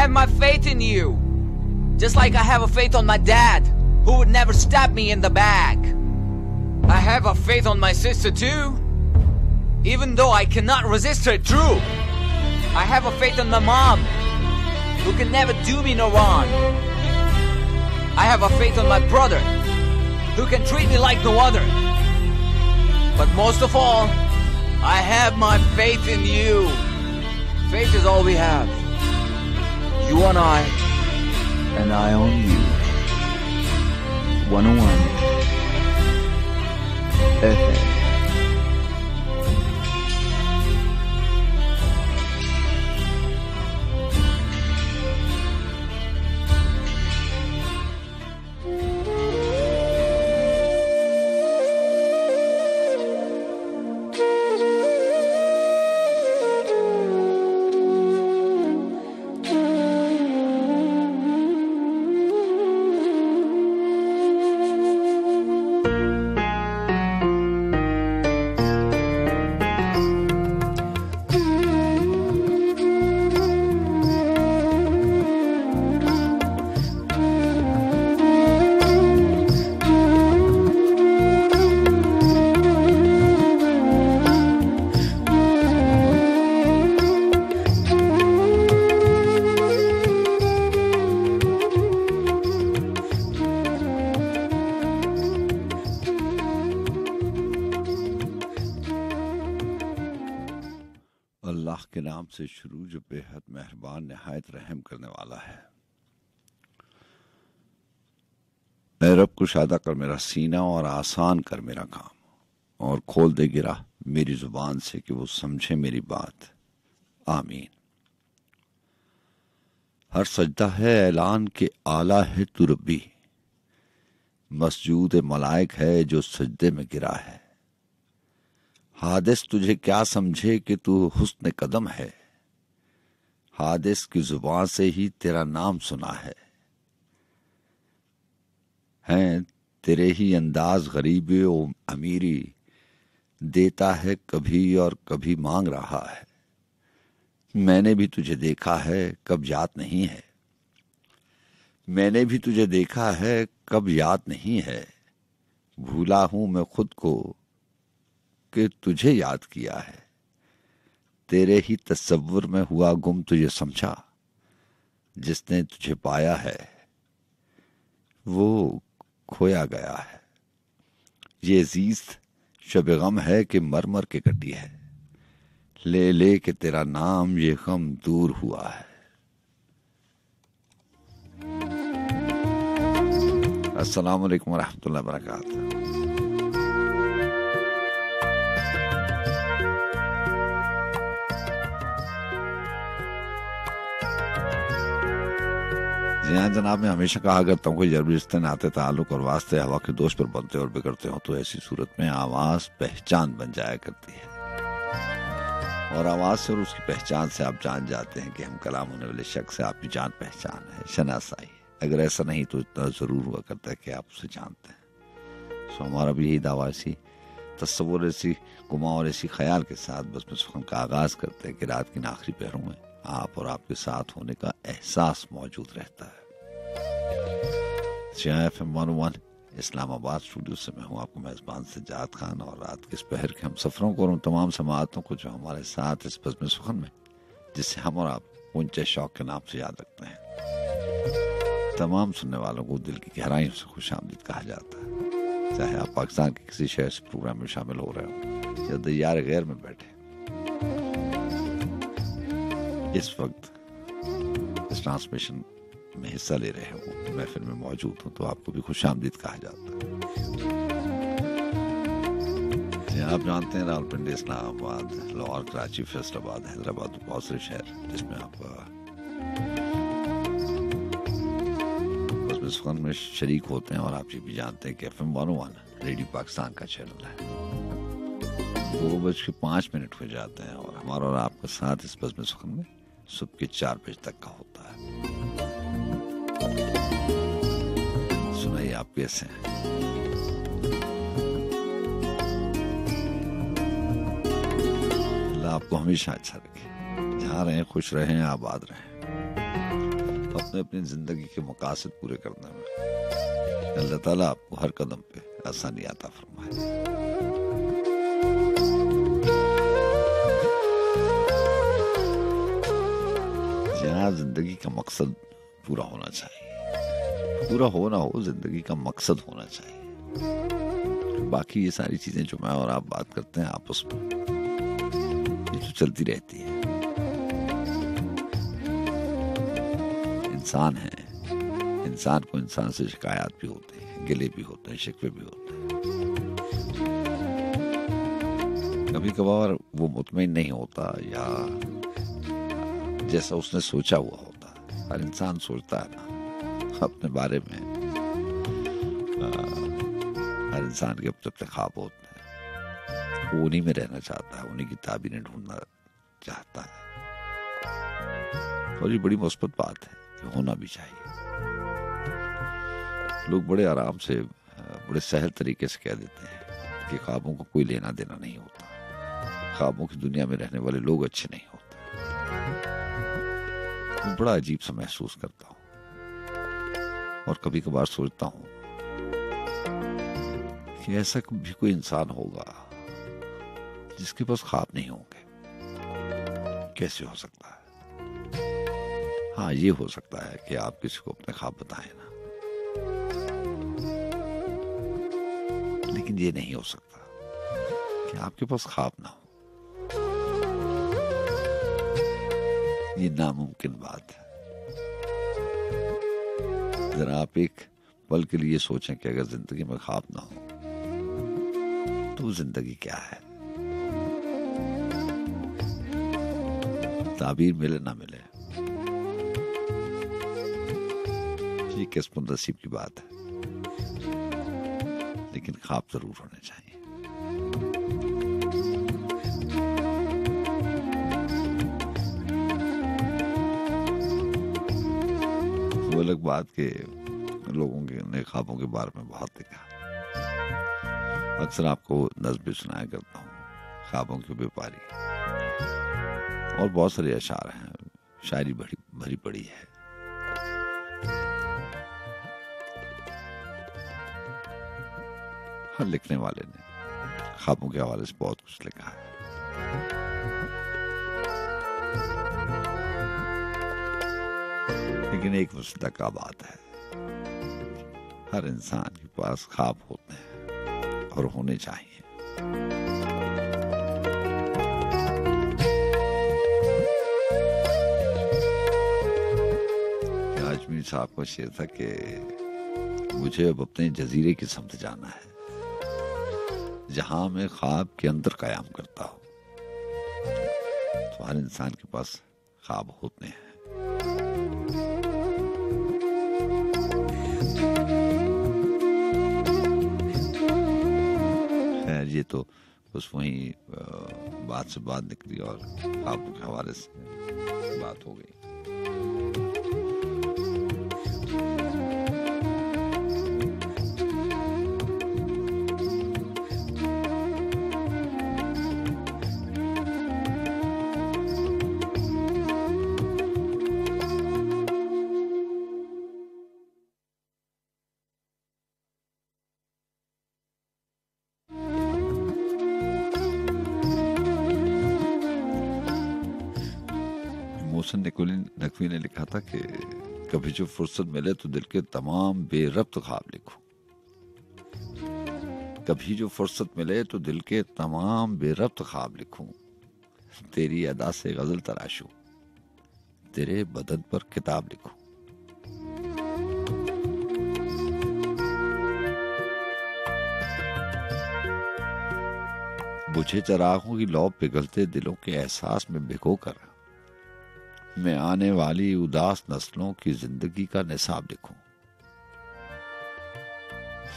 have my faith in you. Just like I have a faith on my dad, who would never stab me in the back. I have a faith on my sister too, even though I cannot resist her truth. I have a faith on my mom, who can never do me no wrong. I have a faith on my brother, who can treat me like no other. But most of all, I have my faith in you. Faith is all we have. You on I, and I on you. 101 FM. के नाम से शुरू जो बेहद मेहरबान निहायत रहम करने वाला है। ऐ रब कुशादा कर मेरा सीना और आसान कर मेरा काम, और खोल दे गिरा मेरी जुबान से कि वो समझे मेरी बात। आमीन। हर सजदा है ऐलान के आला है तू रब्बी, मसजूद मलाइक है जो सजदे में गिरा है। हादिस तुझे क्या समझे कि तू हुस्न कदम है, हादिस की जुबान से ही तेरा नाम सुना है। हैं तेरे ही अंदाज गरीबी ओ अमीरी, देता है कभी और कभी मांग रहा है। मैंने भी तुझे देखा है कब याद नहीं है, मैंने भी तुझे देखा है कब याद नहीं है। भूला हूं मैं खुद को कि तुझे याद किया है, तेरे ही तसव्वुर में हुआ गुम तुझे समझा। जिसने तुझे पाया है वो खोया गया है। ये अजीज शब गम है कि मर मर के कटी है, ले ले के तेरा नाम ये गम दूर हुआ है। अस्सलाम वालेकुम रहमतुल्लाहि व बरकातहू। यहाँ जनाब मैं हमेशा कहा करता हूँ कोई जरूरी रिश्ते नाते ताल्लुक और वास्ते हवा के दोष पर बनते और बिगड़ते हो तो ऐसी सूरत में आवाज पहचान बन जाया करती है, और आवाज से और उसकी पहचान से आप जान जाते हैं कि हम कलाम होने वाले शख्स से आपकी जान पहचान है, शनासाई। अगर ऐसा नहीं तो इतना जरूर हुआ करता है कि आप उसे जानते हैं। सो हमारा भी यही दावा ऐसी तस्वुर, ऐसी गुमा और ऐसी ख्याल के साथ बस सुखन का आगाज करते हैं कि रात के आखिरी पहरों में आप और आपके साथ होने का एहसास मौजूद रहता है। FM 101 इस्लामाबाद स्टूडियो से मैं हूँ आपको मेजबान सज्जाद खान, और रात के इस पहर के हम सफरों को और उन तमाम समातों को जो हमारे साथ इस बज़्म सुखन में, जिसे हम और आप ऊंचे शौक के नाम से याद रखते हैं, तमाम सुनने वालों को दिल की गहराइयों से खुशामदीद कहा जाता है। चाहे आप पाकिस्तान के किसी शहर से प्रोग्राम में शामिल हो रहे हो या दरियार गैर में बैठे इस वक्त इस ट्रांसमिशन में हिस्सा ले रहे हो, महफिल में मौजूद हूं, तो आपको भी खुशामदीद कहा जाता है। आप जानते हैं रावलपिंडी, इस्लामाबाद, लाहौर, कराची, फैसलाबाद, हैदराबाद, बहुत से शहर जिसमें आप बज़्म सुखन में शरीक होते हैं। और आप ये भी जानते हैं कि FM 101 रेडियो पाकिस्तान का चैनल है। 2:05 हो जाते हैं और हमारा और आपका साथ इस बज़्म सुखन में सुबह के 4 बजे तक का होता है। सुनाइए आप कैसे हैं? अल्लाह आपको हमेशा अच्छा रखे, जहाँ रहें खुश रहें, आबाद रहें। अपनी जिंदगी के मकासद पूरे करने में। अल्लाह ताला आपको हर कदम पे आसानी अता फरमाए। जहाँ जिंदगी का मकसद पूरा होना चाहिए, पूरा हो ना हो, जिंदगी का मकसद होना चाहिए। बाकी ये सारी चीजें जो मैं और आप बात करते हैं आपस में, ये तो चलती रहती है। इंसान है, इंसान को इंसान से शिकायत भी होती है, गिले भी होते हैं, शिकवे भी होते हैं। कभी कभार वो मुतमईन नहीं होता या जैसा उसने सोचा हुआ होता। हर इंसान सोचता है ना अपने बारे में। हर इंसान के अपने अपने ख्वाब होते हैं, वो उन्हीं में रहना चाहता है, उन्हीं की ताबीरें ढूंढना चाहता है। और ये बड़ी मुस्बत बात है, ये होना भी चाहिए। लोग बड़े आराम से, बड़े सहल तरीके से कह देते हैं कि ख्वाबों को कोई लेना देना नहीं होता, ख्वाबों की दुनिया में रहने वाले लोग अच्छे नहीं होते। मैं बड़ा अजीब सा महसूस करता हूँ और कभी कभार सोचता हूँ कि ऐसा भी कोई इंसान होगा जिसके पास ख्वाब नहीं होंगे। कैसे हो सकता है? हाँ, ये हो सकता है कि आप किसी को अपने ख्वाब बताएं ना, लेकिन ये नहीं हो सकता कि आपके पास ख्वाब ना हो। ये नामुमकिन बात है। जरा आप एक पल के लिए सोचें कि अगर जिंदगी में ख्वाब ना हो तो जिंदगी क्या है? ताबीर मिले ना मिले, ये किस्मत नसीब की बात है, लेकिन ख्वाब जरूर होने चाहिए। वो अलग बात के लोगों के नए ख्वाबों के बारे में बहुत देखा। अक्सर आपको नज़्में सुनाया करता हूँ, ख्वाबों के व्यापारी, और बहुत सारे अशार हैं, शायरी भरी पड़ी है। हर लिखने वाले ने ख्वाबों के हवाले से बहुत कुछ लिखा है। लेकिन एक वस्तुतः का बात है, हर इंसान के पास ख्वाब होते हैं और होने चाहिए। आजमी साहब का शेर था कि मुझे अब अपने जजीरे की समझ जाना है, जहां मैं ख्वाब के अंदर कयाम करता हूं। तो हर इंसान के पास ख्वाब होते हैं। खैर, ये तो बस वही बात से बात निकली और ख्वाबों के हवाले से बात हो गई। मोहसिन नकवी ने लिखा था कि कभी जो फुर्सत मिले तो दिल के तमाम बेरब्त ख्वाब लिखूं। कभी जो फुर्सत मिले तो दिल के तमाम बेरब्त ख्वाब लिखूं। तेरी अदा से गजल तराशूं, तेरे बदन पर किताब लिखूं। बुझे चरागों की लौ पिघलते दिलों के एहसास में भिगोकर मैं आने वाली उदास नस्लों की जिंदगी का निसाब लिखूं।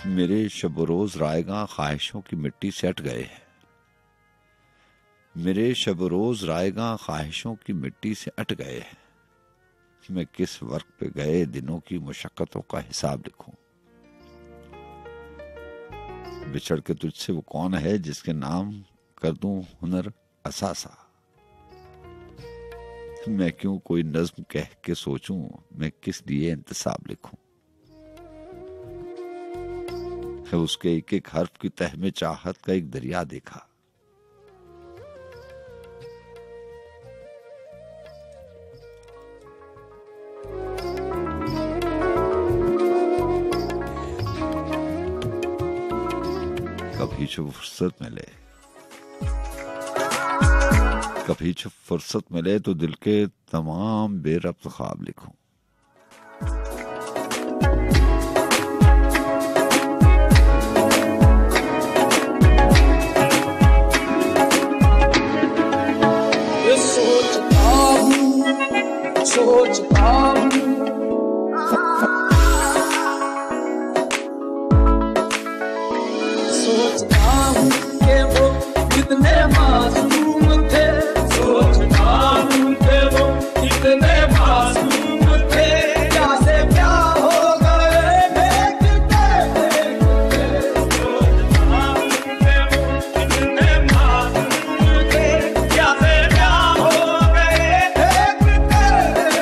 मेरे शब रोज रायगा ख्वाहिशों की मिट्टी से अट गए हैं। मेरे शब रोज रायगा ख्वाहिशों की मिट्टी से अट गए हैं। मैं किस वक्त पे गए दिनों की मुशक्कतों का हिसाब लिखूं। बिछड़ के तुझसे वो कौन है जिसके नाम कर दूं हुनर असासा। मैं क्यों कोई नज्म कह के सोचूं, मैं किस लिए इंतसाब लिखूं। है उसके एक एक हर्फ की तह में चाहत का एक दरिया देखा। कभी जब फुर्सत मिले तो दिल के तमाम बेरब्त ख्वाब लिखूं। सोचता हूँ कि वो कितने मासूम थे, सोचता हूँ कि वो कितने मासूम थे, क्या से क्या हो गए देखते देखते। सोचता हूँ कि वो कितने मासूम थे, क्या से क्या हो गए देखते देखते।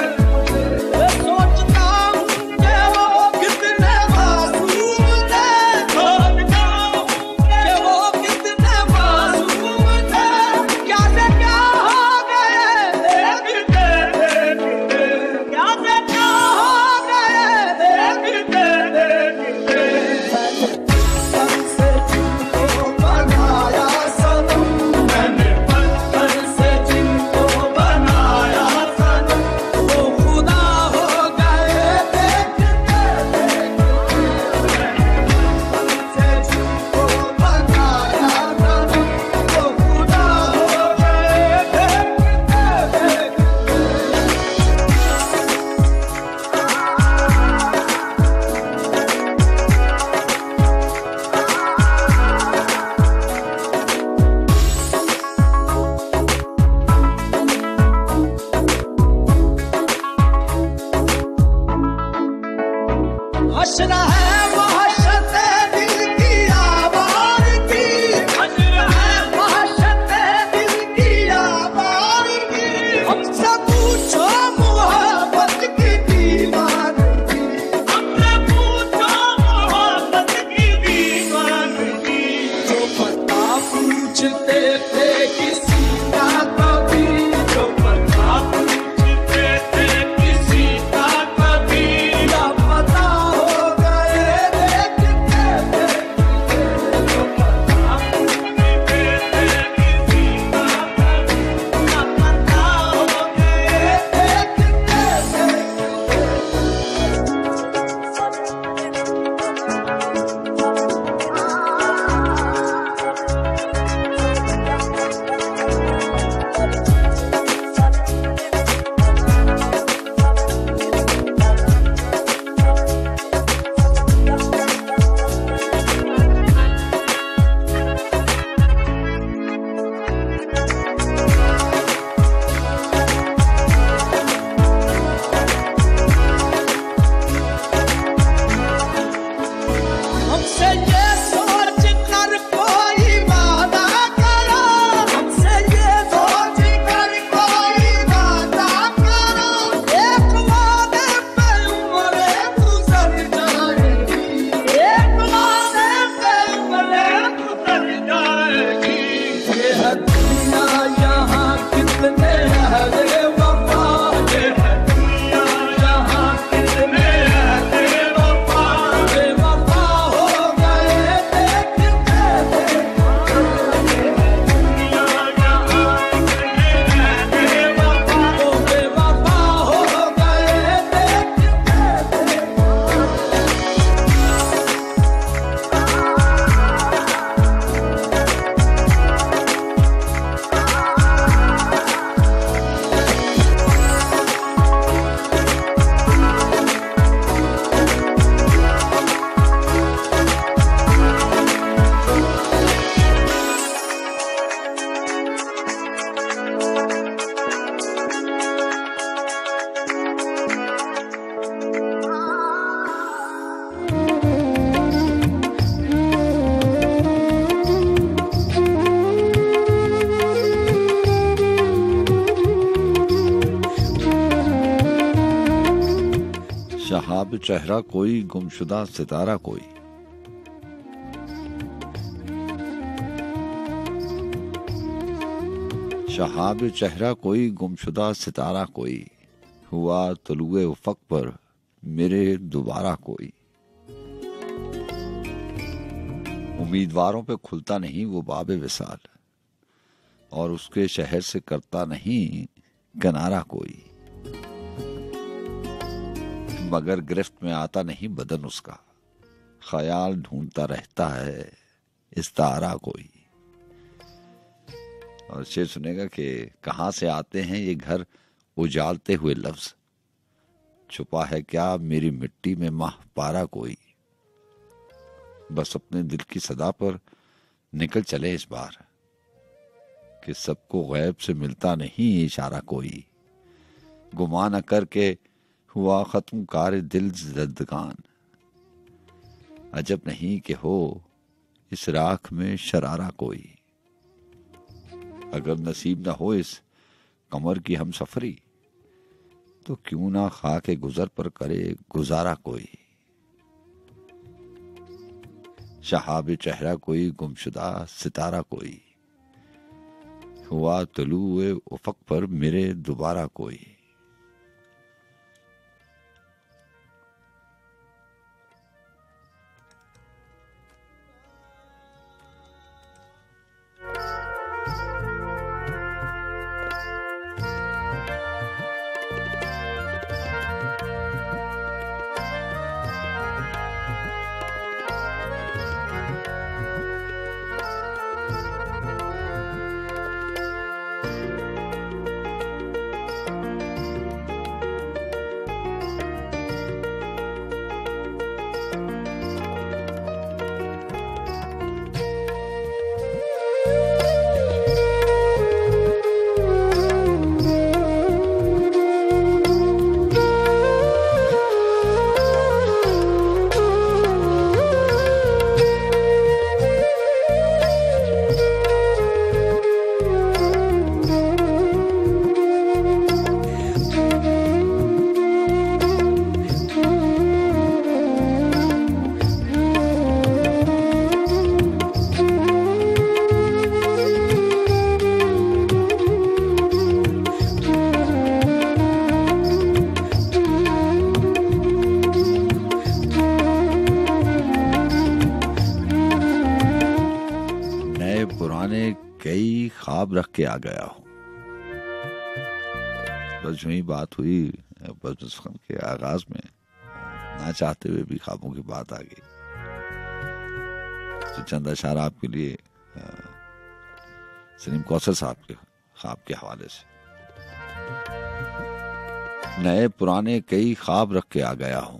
सोचता हूँ कि वो कितने मासूम थे, सोचता हूँ कि वो कितने मासूम थे, क्या से क्या हो गए देखते देखते, क्या से क्या हो गए देखते देखते। पत्थर से जिनको बनाया सनम, मैंने पत्थर से जिनको बनाया सनम, वो खुदा हो गए देखते देखते। पत्थर से जिनको बनाया सनम, वो खुदा हो गए देखते देखते। हश्र है वहशत दिल की आवाज़ की, हश्र है वहशत दिल की आवाज़ की, हमसे पूछो मोहब्बत की दीवानगी, हमसे पूछो मोहब्बत की दीवानगी। जो पता पूछते थे किसी का कभी, जो पता पूछते थे किसी का कभी, लापता हो गए शहाब चेहरा कोई, गुमशुदा सितारा कोई। शहाब चेहरा कोई, गुमशुदा सितारा कोई, हुआ तलुए उफक पर मेरे दोबारा कोई। उम्मीदवारों पे खुलता नहीं वो बाबे विसाल, और उसके शहर से करता नहीं किनारा कोई। मगर गिरफ्त में आता नहीं बदन उसका, ख्याल ढूंढता रहता है इस्तारा कोई। और शेर सुनेगा कि कहाँ से आते हैं ये घर उजालते हुए लफ्ज, छुपा है क्या मेरी मिट्टी में माह पारा कोई। बस अपने दिल की सदा पर निकल चले इस बार, कि सबको गैब से मिलता नहीं इशारा कोई। गुमा न करके हुआ खत्म कार दिल ज़िंदगान, अजब नहीं कि हो इस राख में शरारा कोई। अगर नसीब न हो इस कमर की हम सफरी, तो क्यों ना खाके गुजर पर करे गुजारा कोई। शहाब चेहरा कोई, गुमशुदा सितारा कोई, हुआ तलुए उफक पर मेरे दोबारा कोई। पुराने कई ख्वाब रख के आ गया हूं। बस जो ही बात हुई बस के आगाज में, ना चाहते हुए भी ख्वाबों की बात आ गई। तो चंद अशार आपके लिए सलीम कौसर साहब के ख्वाब के हवाले से। नए पुराने कई ख्वाब रख के आ गया हूं,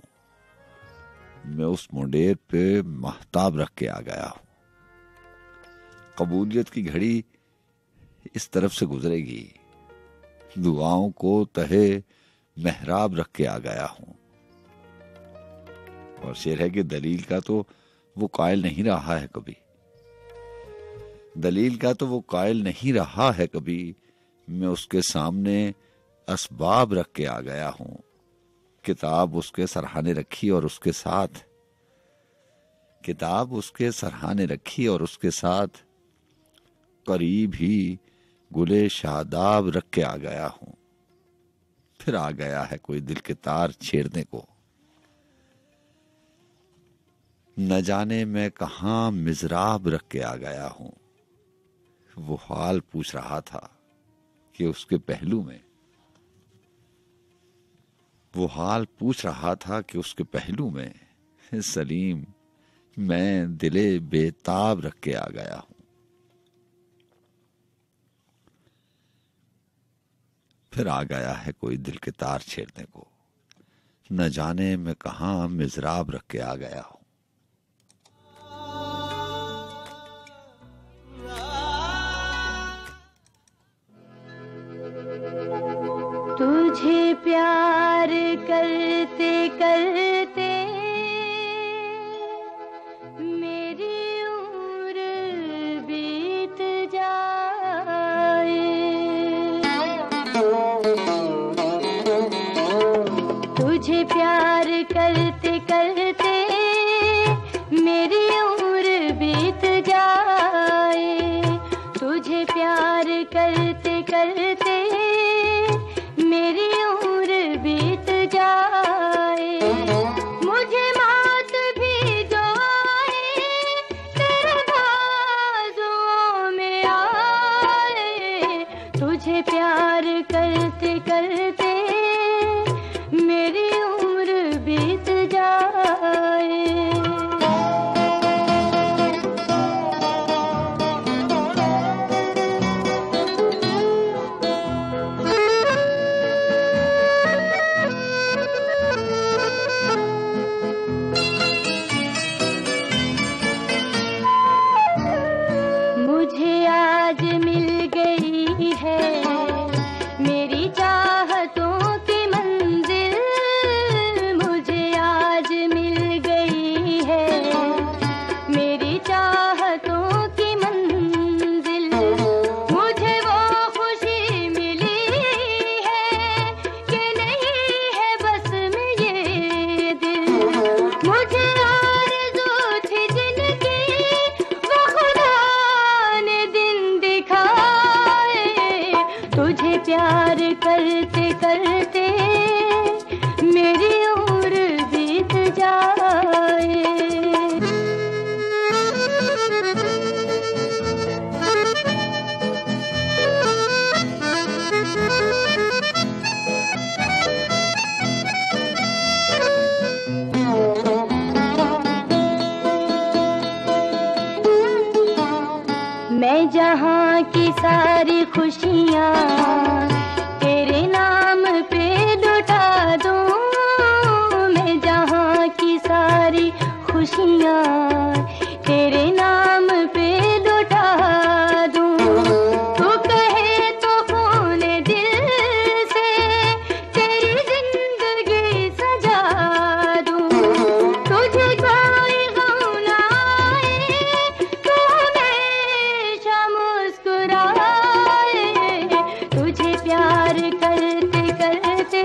मैं उस मुंडेर पे महताब रख के आ गया हूं। कबूलियत की घड़ी इस तरफ से गुजरेगी, दुआओं को तहे मेहराब रख के आ गया हूं। और शेर है कि दलील का तो वो कायल नहीं रहा है कभी, दलील का तो वो कायल नहीं रहा है कभी, मैं उसके सामने असबाब रख के आ गया हूं। किताब उसके सरहाने रखी और उसके साथ, किताब उसके सरहाने रखी और उसके साथ करीब ही गुले शादाब रख के आ गया हूं। फिर आ गया है कोई दिल के तार छेड़ने को, न जाने मैं कहां मिजराब रख के आ गया हूं। वो हाल पूछ रहा था कि उसके पहलू में, वो हाल पूछ रहा था कि उसके पहलू में सलीम मैं दिले बेताब रख के आ गया हूं। फिर आ गया है कोई दिल के तार छेड़ने को, न जाने मैं कहां मिजराब रख के आ गया हूं। तुझे प्यार करते करते मेरी उम्र बीत जाए, तुझे तुझे प्यार करते करते मेरी उम्र बीत जाए, तुझे प्यार करते करते मेरी उम्र बीत जाए। मुझे मौत भी जो आए तेरे बाजुओं में आए, तुझे प्यार करते करते मेरी उम्र बीत जाए। मुझे आज मिल गई है मेरी चाहतों की मंजिल, मुझे आज मिल गई है मेरी चाहतों की मंजिल। मुझे वो खुशी मिली है कि नहीं है बस में ये दिल, मुझे आरज़ू थी जिनकी वो खुदा ने दिन दिखाए, तुझे प्यार करते करते मेरी उम्र बीत जाए। मैं जहाँ की सारी खुशियाँ तेरे नाम पे लुटा दूँ, मैं जहाँ की सारी खुशियाँ तेरे नाम पे लुटा दूँ। तू कहे तो खून दिल से तेरी जिंदगी सजा दूँ, तुझे कोई गम ना आए तू हमेशा मुस्कुराए, तुझे प्यार करते करते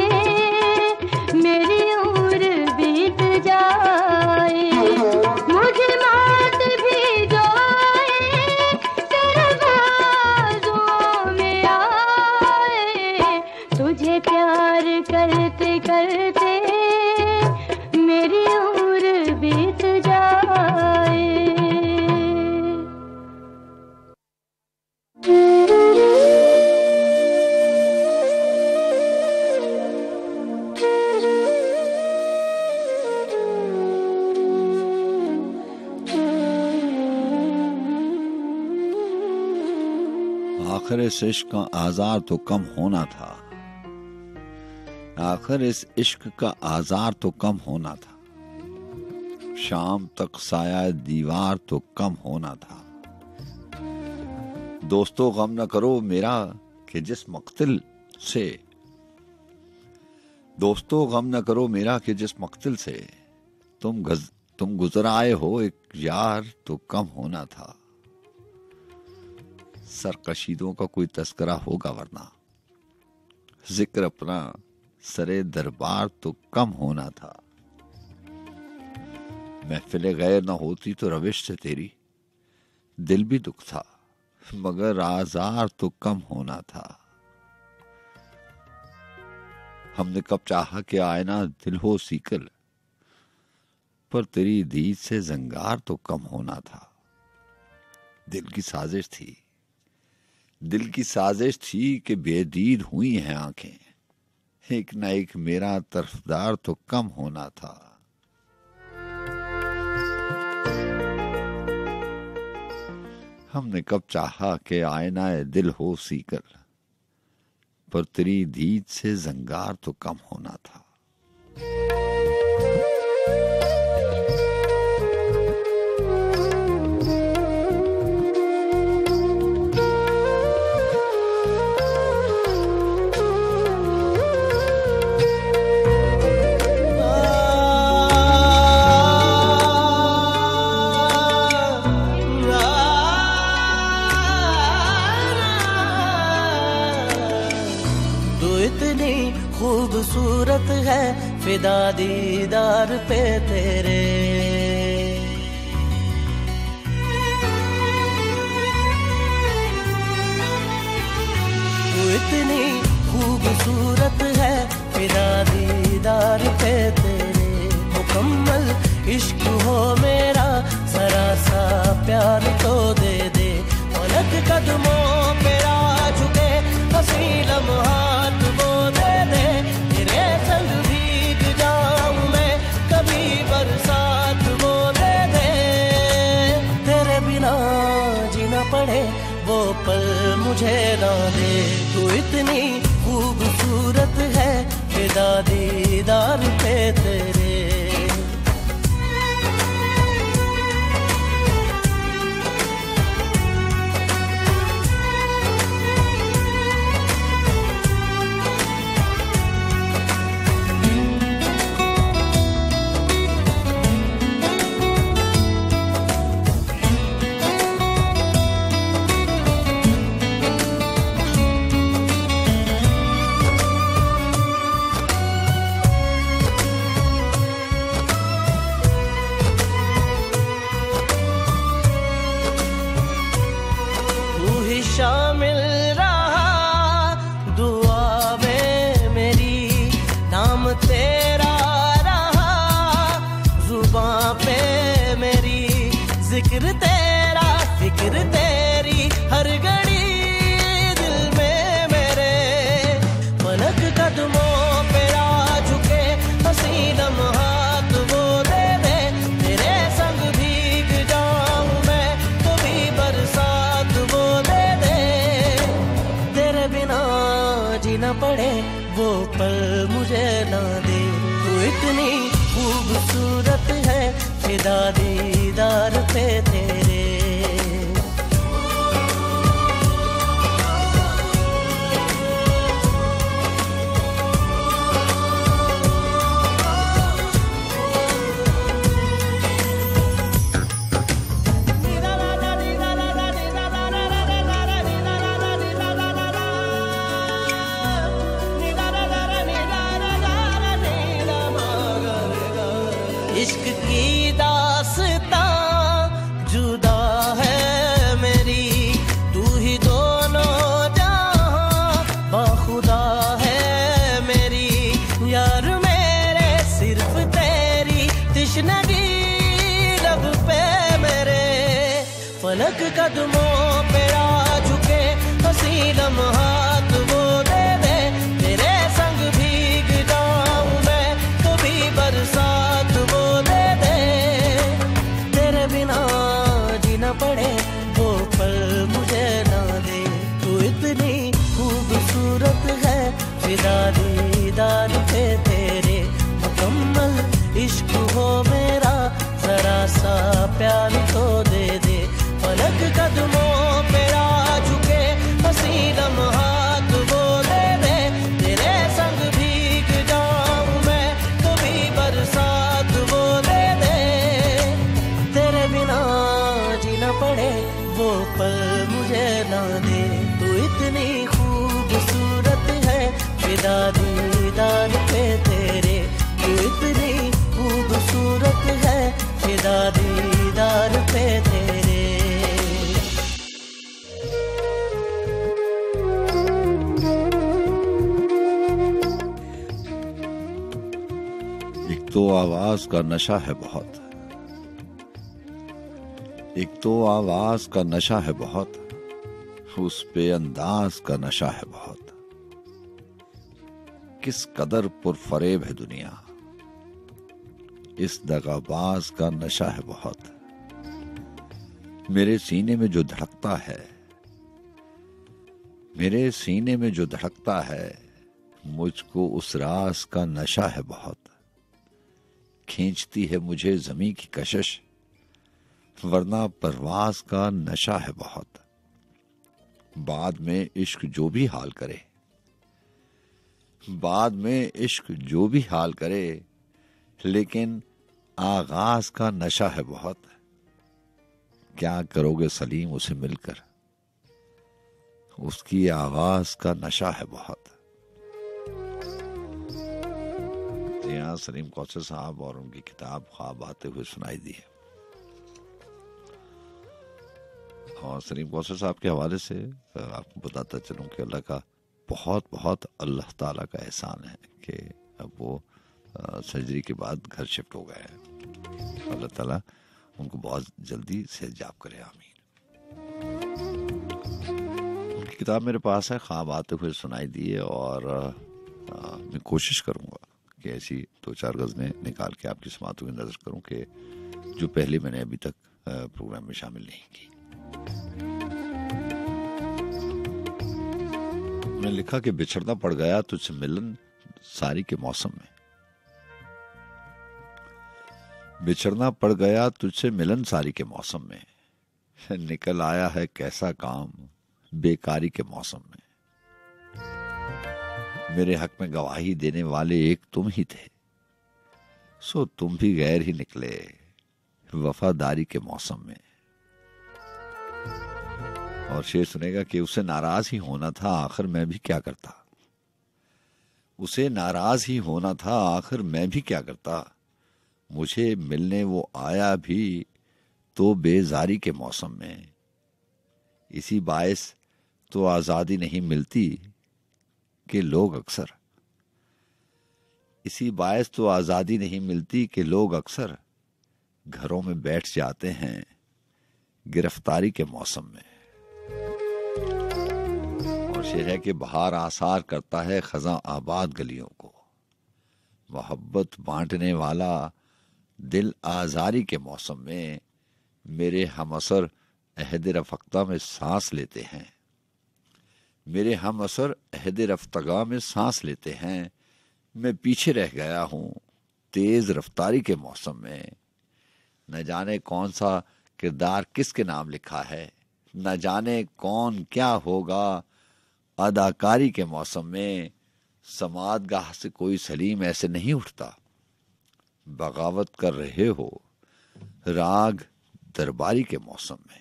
मेरी उम्र बीत जाए। मुझे मौत भी जो आए तेरे बाजुओं में आए, तुझे प्यार करते करते मेरी उम्र बीत जाए। आखिर इस इश्क का आजार तो कम होना था, आखिर इस इश्क का आजार तो कम होना था, शाम तक साया दीवार तो कम होना था। दोस्तों गम न करो मेरा कि जिस मक्तिल से, दोस्तों गम न करो मेरा कि जिस मक्तिल से तुम गुजर आए हो, एक यार तो कम होना था। सरकशीदों का कोई तस्करा होगा वरना जिक्र अपना सरे दरबार तो कम होना था। महफिले गैर न होती तो रविश से तेरी दिल भी दुख था, मगर आजार तो कम होना था। हमने कब चाहा कि आईना दिल हो सीकल, पर तेरी दीद से जंगार तो कम होना था। दिल की साजिश थी, दिल की साजिश थी कि बेदीद हुई हैं आंखें, एक न एक मेरा तरफदार तो कम होना था। हमने कब चाहा कि आईना दिल हो सीकर, पर तेरी दीद से जंगार तो कम होना था। खूबसूरत फिदा दीदार पे तेरे। तू इतनी खूबसूरत है फिदा दीदार पे तेरे। मुकम्मल इश्क हो मेरा जरा सा प्यार तो दे दे। पलक कदमों पे आ झुके हंसी लम्हात वो दे दे। तेरे संग भीग जाऊं मैं कभी बरसात वो दे दे। तेरे बिना जीना पड़े वो पल मुझे ना दे। तू इतनी खूबसूरत है फिदा दीदार पे तेरे। शामिल रहा दुआ में मेरी, नाम तेरा रहा जुबां पे मेरी। जिक्र तेरा फिक्र तेरी हर घड़ी दिल में मेरे। पलक कदमों पे आ झुके हंसी लम्हात वो दे दे। तेरे संग भीग जाऊं मैं कभी बरसात वो दे दे। तेरे बिना जीना पड़े वो पल मुझे ना दे। तू इतनी खूबसूरत है फिदा दीदार पे तेरे। इश्क की दास्तां जुदा है मेरी। तू ही दोनों जहां बाखुदा है मेरी। यार मेरे सिर्फ तेरी तिश्नगी लब पे मेरे। फलक कदमों पे आ झुके हंसी लम्हात वो दे दे। तेरे संग भीग जाऊं मैं कभी बरसात वो दे दे। तेरे बिना जीना पड़े वो पल मुझे ना दे। तू इतनी खूबसूरत है फिदा दीदार पे तेरे। मुकम्मल इश्क हो मेरा जरा सा प्यार तो दे दे। पलक कदमों पे आ झुके हंसी लम्हात वो दे दे। तेरे संग भीग जाऊं मैं कभी बरसात वो दे दे। तेरे बिना जीना पड़े वो पल मुझे ना दे। तू इतनी खूबसूरत है फिदा दीदार पे तेरे। तू इतनी खूबसूरत है फिदा दीदार पे तेरे। एक तो आवाज का नशा है बहुत। एक तो आवाज का नशा है बहुत। उस पे अंदाज का नशा है बहुत। किस कदर पुरफरेब है दुनिया। इस दगाबाज का नशा है बहुत। मेरे सीने में जो धड़कता है, मेरे सीने में जो धड़कता है, मुझको उस राज का नशा है बहुत। खींचती है मुझे ज़मीं की कशिश, वरना परवाज का नशा है बहुत। बाद में इश्क जो भी हाल करे, बाद में इश्क जो भी हाल करे, लेकिन आगाज का नशा है बहुत। क्या करोगे सलीम उसे मिलकर, उसकी आवाज का नशा है बहुत। जी हाँ, सलीम कौसर साहब और उनकी किताब ख्वाब आते हुए सुनाई दी है। और सलीम कौसर साहब के हवाले से आपको बताता चलूं कि अल्लाह का बहुत अल्लाह ताला का एहसान है कि अब वो सर्जरी के बाद घर शिफ्ट हो गए हैं। अल्लाह ताला उनको बहुत जल्दी सेहतयाब करे, आमीन। उनकी किताब मेरे पास है, ख्वाब आते हुए सुनाई दी है, और मैं कोशिश करूंगा कि ऐसी 2-4 गज़लें निकाल के आपकी समातों की नज़र करूं कि जो पहले मैंने अभी तक प्रोग्राम में शामिल नहीं की। मैंने लिखा कि बिछड़ना पड़ गया तुझसे मिलन सारी के मौसम में, बिछड़ना पड़ गया तुझसे मिलन सारी के मौसम में, निकल आया है कैसा काम बेकारी के मौसम में, मेरे हक में गवाही देने वाले एक तुम ही थे, सो तुम भी गैर ही निकले वफादारी के मौसम में। और शेर सुनेगा कि उसे नाराज ही होना था आखिर मैं भी क्या करता, उसे नाराज ही होना था आखिर मैं भी क्या करता, मुझे मिलने वो आया भी तो बेजारी के मौसम में, इसी बायस तो आजादी नहीं मिलती कि लोग अक्सर, इसी बायस तो आजादी नहीं मिलती कि लोग अक्सर घरों में बैठ जाते हैं गिरफ्तारी के मौसम में। और शेर है कि बहार आसार करता है खज़ां आबाद गलियों को, मोहब्बत बांटने वाला दिल आजारी के मौसम में, मेरे हमअसर अहद रफ़्ता में सांस लेते हैं, मेरे हमअसर अहद रफ़्ता में सांस लेते हैं, मैं पीछे रह गया हूँ तेज रफ्तारी के मौसम में, न जाने कौन सा किरदार किसके नाम लिखा है, न जाने कौन क्या होगा अदाकारी के मौसम में, समादगाह से कोई सलीम ऐसे नहीं उठता, बगावत कर रहे हो राग दरबारी के मौसम में,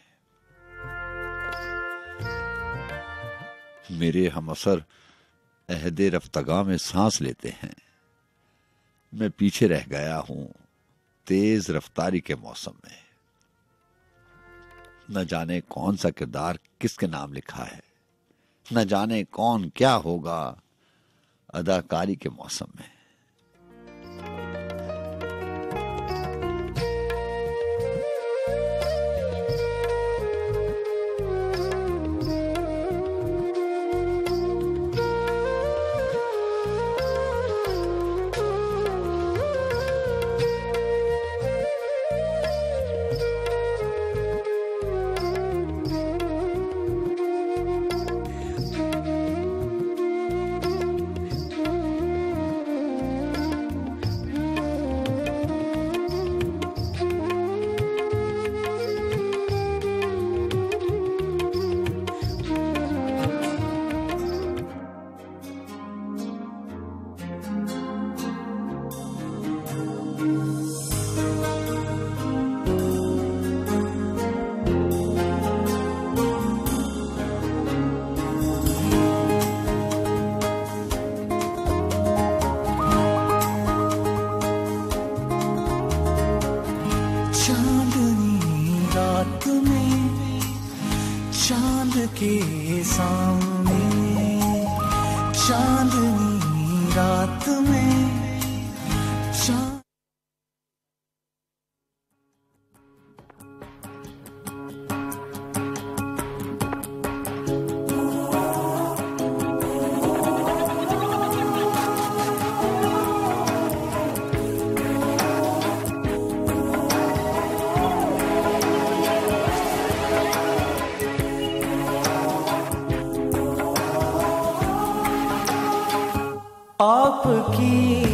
मेरे हमअसर अहद रफ्ता में सांस लेते हैं, मैं पीछे रह गया हूं तेज रफ्तारी के मौसम में, न जाने कौन सा किरदार किसके नाम लिखा है, न जाने कौन क्या होगा अदाकारी के मौसम में। के सामने चांदनी रात में आपकी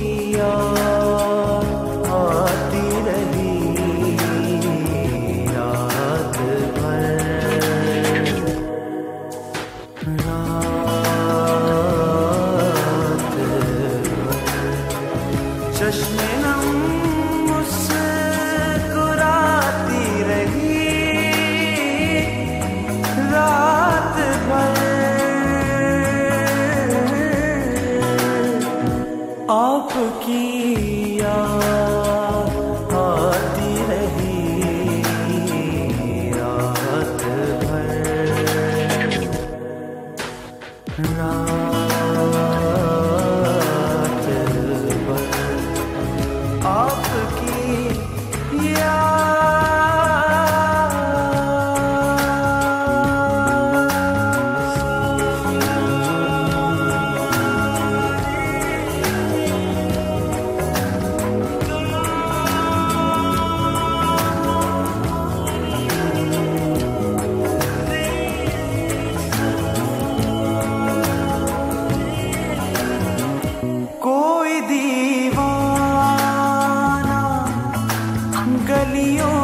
गलियों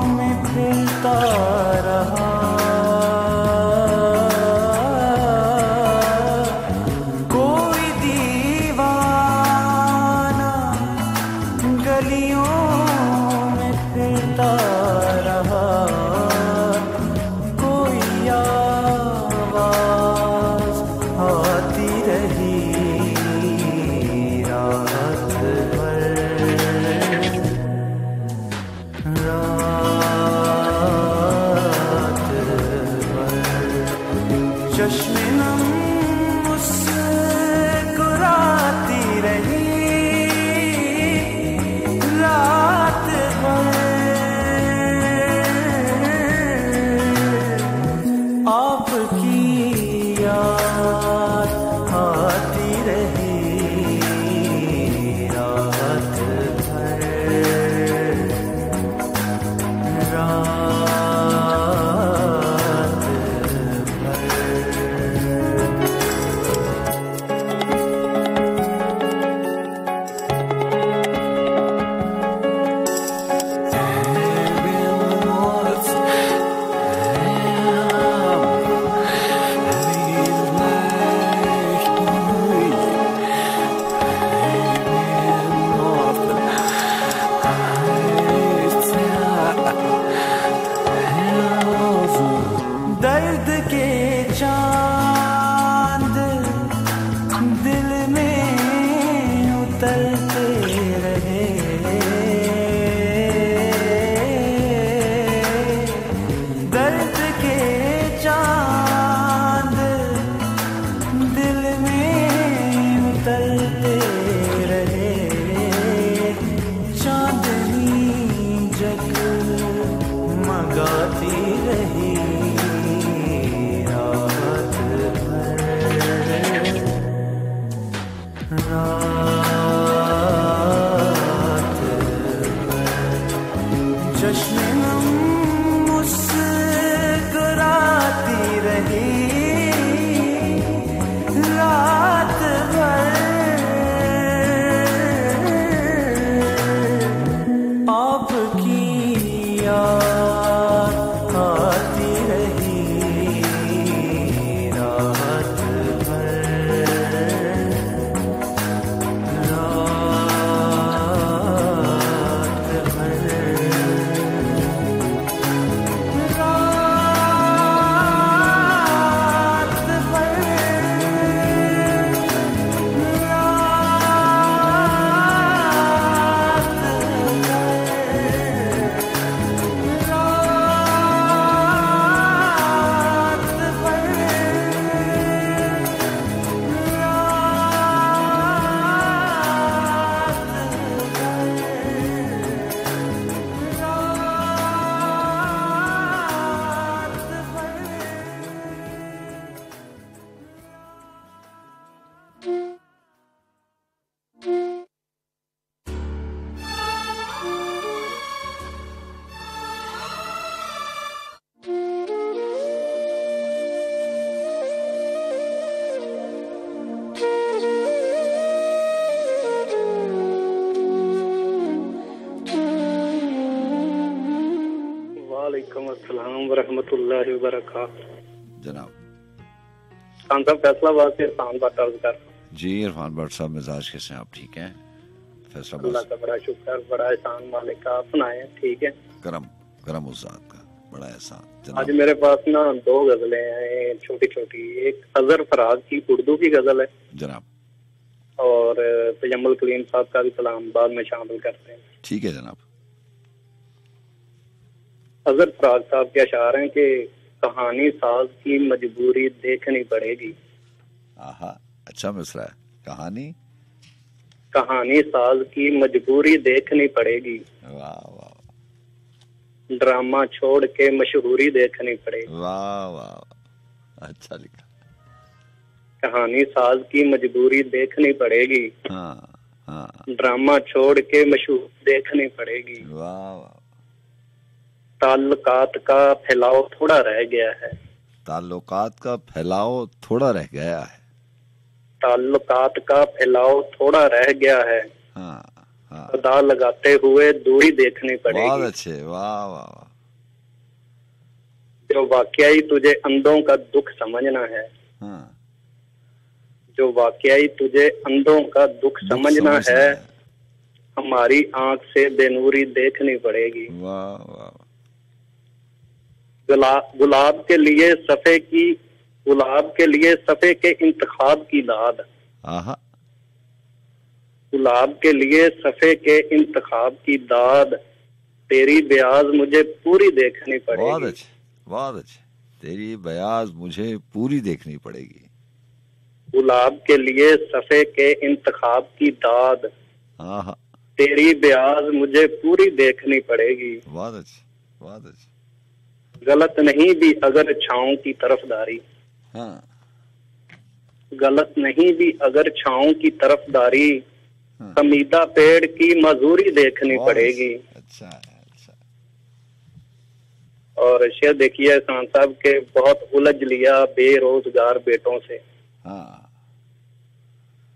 में फिरता रहा, कोई दीवाना गलियों में फिरता रहा, कोई आवाज आती रही रात भर, रात भर। चश्मे नम मुस्कुराती रही रात भर, आपकी याद आती रही रात भर, रात भर। दर्द के चांद दिल में उतरते रहे, दर्द के चांद दिल में उतरते रहे, चांदनी जगमगाती रही रात भर, रात भर। चश्मे नम मुस्कुराती रही रात भर, आपकी याद आती रही रात भर, रात भर, रात भर, वालेकुम अस्सलाम वरहमतुल्लाहि वबरकातुहू। जनाब खान साहब फैसलाबाद से इरफान भट्ट अर्ज कर। जी इरफान भट्ट साहब, मिजाज कैसे हैं आप? ठीक हैं? फैसलाबाद अल्लाह का बड़ा शुक्र, बड़ा एहसान मालिक का, आप सुनाएं ठीक है? करम करम उस जात का बड़ा एहसान। आज जनाब मेरे पास ना दो गजलें हैं छोटी छोटी, एक अजहर फराज की उर्दू की गजल है जनाब और तजम्मुल कलीम साहब का भी कलाम बाद में शामिल करते हैं। ठीक है जनाब। अजहर फराज साहब के अशार हैं कि कहानी साज की मजबूरी देखनी पड़ेगी। आहा, अच्छा मिसरा है। कहानी साज की मजबूरी देखनी पड़ेगी, वाह वाह, ड्रामा छोड़ के मशहूरी देखनी पड़ेगी। वाह वाह, अच्छा लिखा। कहानी साज की मजबूरी देखनी पड़ेगी, हाँ हाँ, ड्रामा छोड़ के मशहूरी देखनी पड़ेगी। वाह वाह। ताल्लुकात का फैलाव थोड़ा रह गया है, ताल्लुकात का फैलाव थोड़ा रह गया है। ताल्लुकात का फैलाव थोड़ा रह गया है, हाँ हाँ। पता लगाते हुए दूरी देखनी बहुत पड़ेगी। अच्छे, वाह वाह वाह। जो वाकई तुझे अंधों का दुख समझना है, हाँ, जो वाकई तुझे अंधों का दुख समझना है, हमारी आंख से बेनूरी देखनी पड़ेगी। वाह वाह। गुलाब के लिए सफे की, गुलाब के लिए सफे के इंतखाब की दाद, आहा, गुलाब के लिए सफे के इंतखाब की दाद, तेरी ब्याज मुझे पूरी देखनी बहुत पड़ेगी। अच्छे, बहुत अच्छे। तेरी बयाज मुझे पूरी देखनी पड़ेगी। गुलाब के लिए सफे के इंतखाब की दाद, आहा, तेरी ब्याज मुझे पूरी देखनी पड़ेगी। बहुत अच्छे, बहुत अच्छे। गलत नहीं भी अगर छाँव की तरफदारी, हाँ, गलत नहीं भी अगर छाँव की तरफदारी, हाँ। कमीदा पेड़ की मजूरी देखनी बहुत पड़ेगी। अच्छा है, अच्छा। और शेर देखिए खान साहब के, बहुत उलझ लिया बेरोजगार बेटों से, हाँ,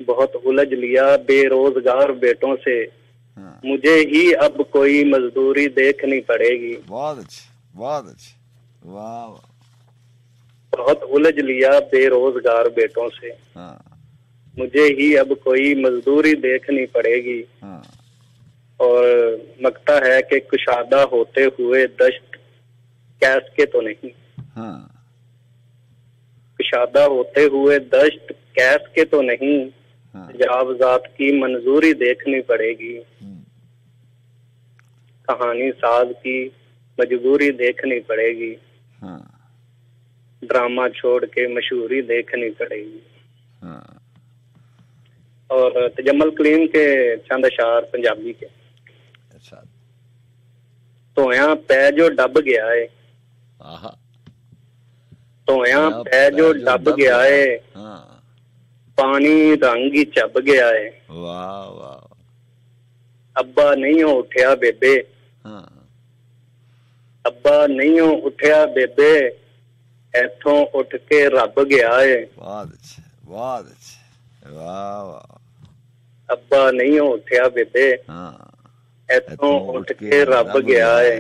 बहुत उलझ लिया बेरोजगार बेटों से, हाँ। मुझे ही अब कोई मजदूरी देखनी पड़ेगी। बहुत अच्छे, बहुत अच्छे, वाह वाह। बहुत उलझ लिया बेरोजगार बेटों से, हाँ, मुझे ही अब कोई मजदूरी देखनी पड़ेगी। हाँ। और लगता है कि कुशादा होते हुए दश्त कैस के तो नहीं, हाँ, कुशादा होते हुए दश्त कैस के तो नहीं, हाँ। जावजात की मंजूरी देखनी पड़ेगी। कहानी साज की मजबूरी देखनी पड़ेगी। हाँ, ड्रामा छोड़ के मशहूरी देखनी पड़ेगी। हाँ। और तजम्मल कलीम के चंद अशार पंजाबी के, अच्छा, धोया पै जो डब गया है, आहा, धोया पै जो डब गया है, हाँ, पानी रंग ही चब गया है, वाह वाह, अब्बा नहीं हो उठिया बेबे, हाँ, अब्बा नहीं हो उठिया बेबे, इथों उठ के रब गया है। बहुत अच्छे, बहुत अच्छे, वाह वाह। अब्बा नहीं हो उठिया बेबे, हाँ, इथों उठ के रब गया है।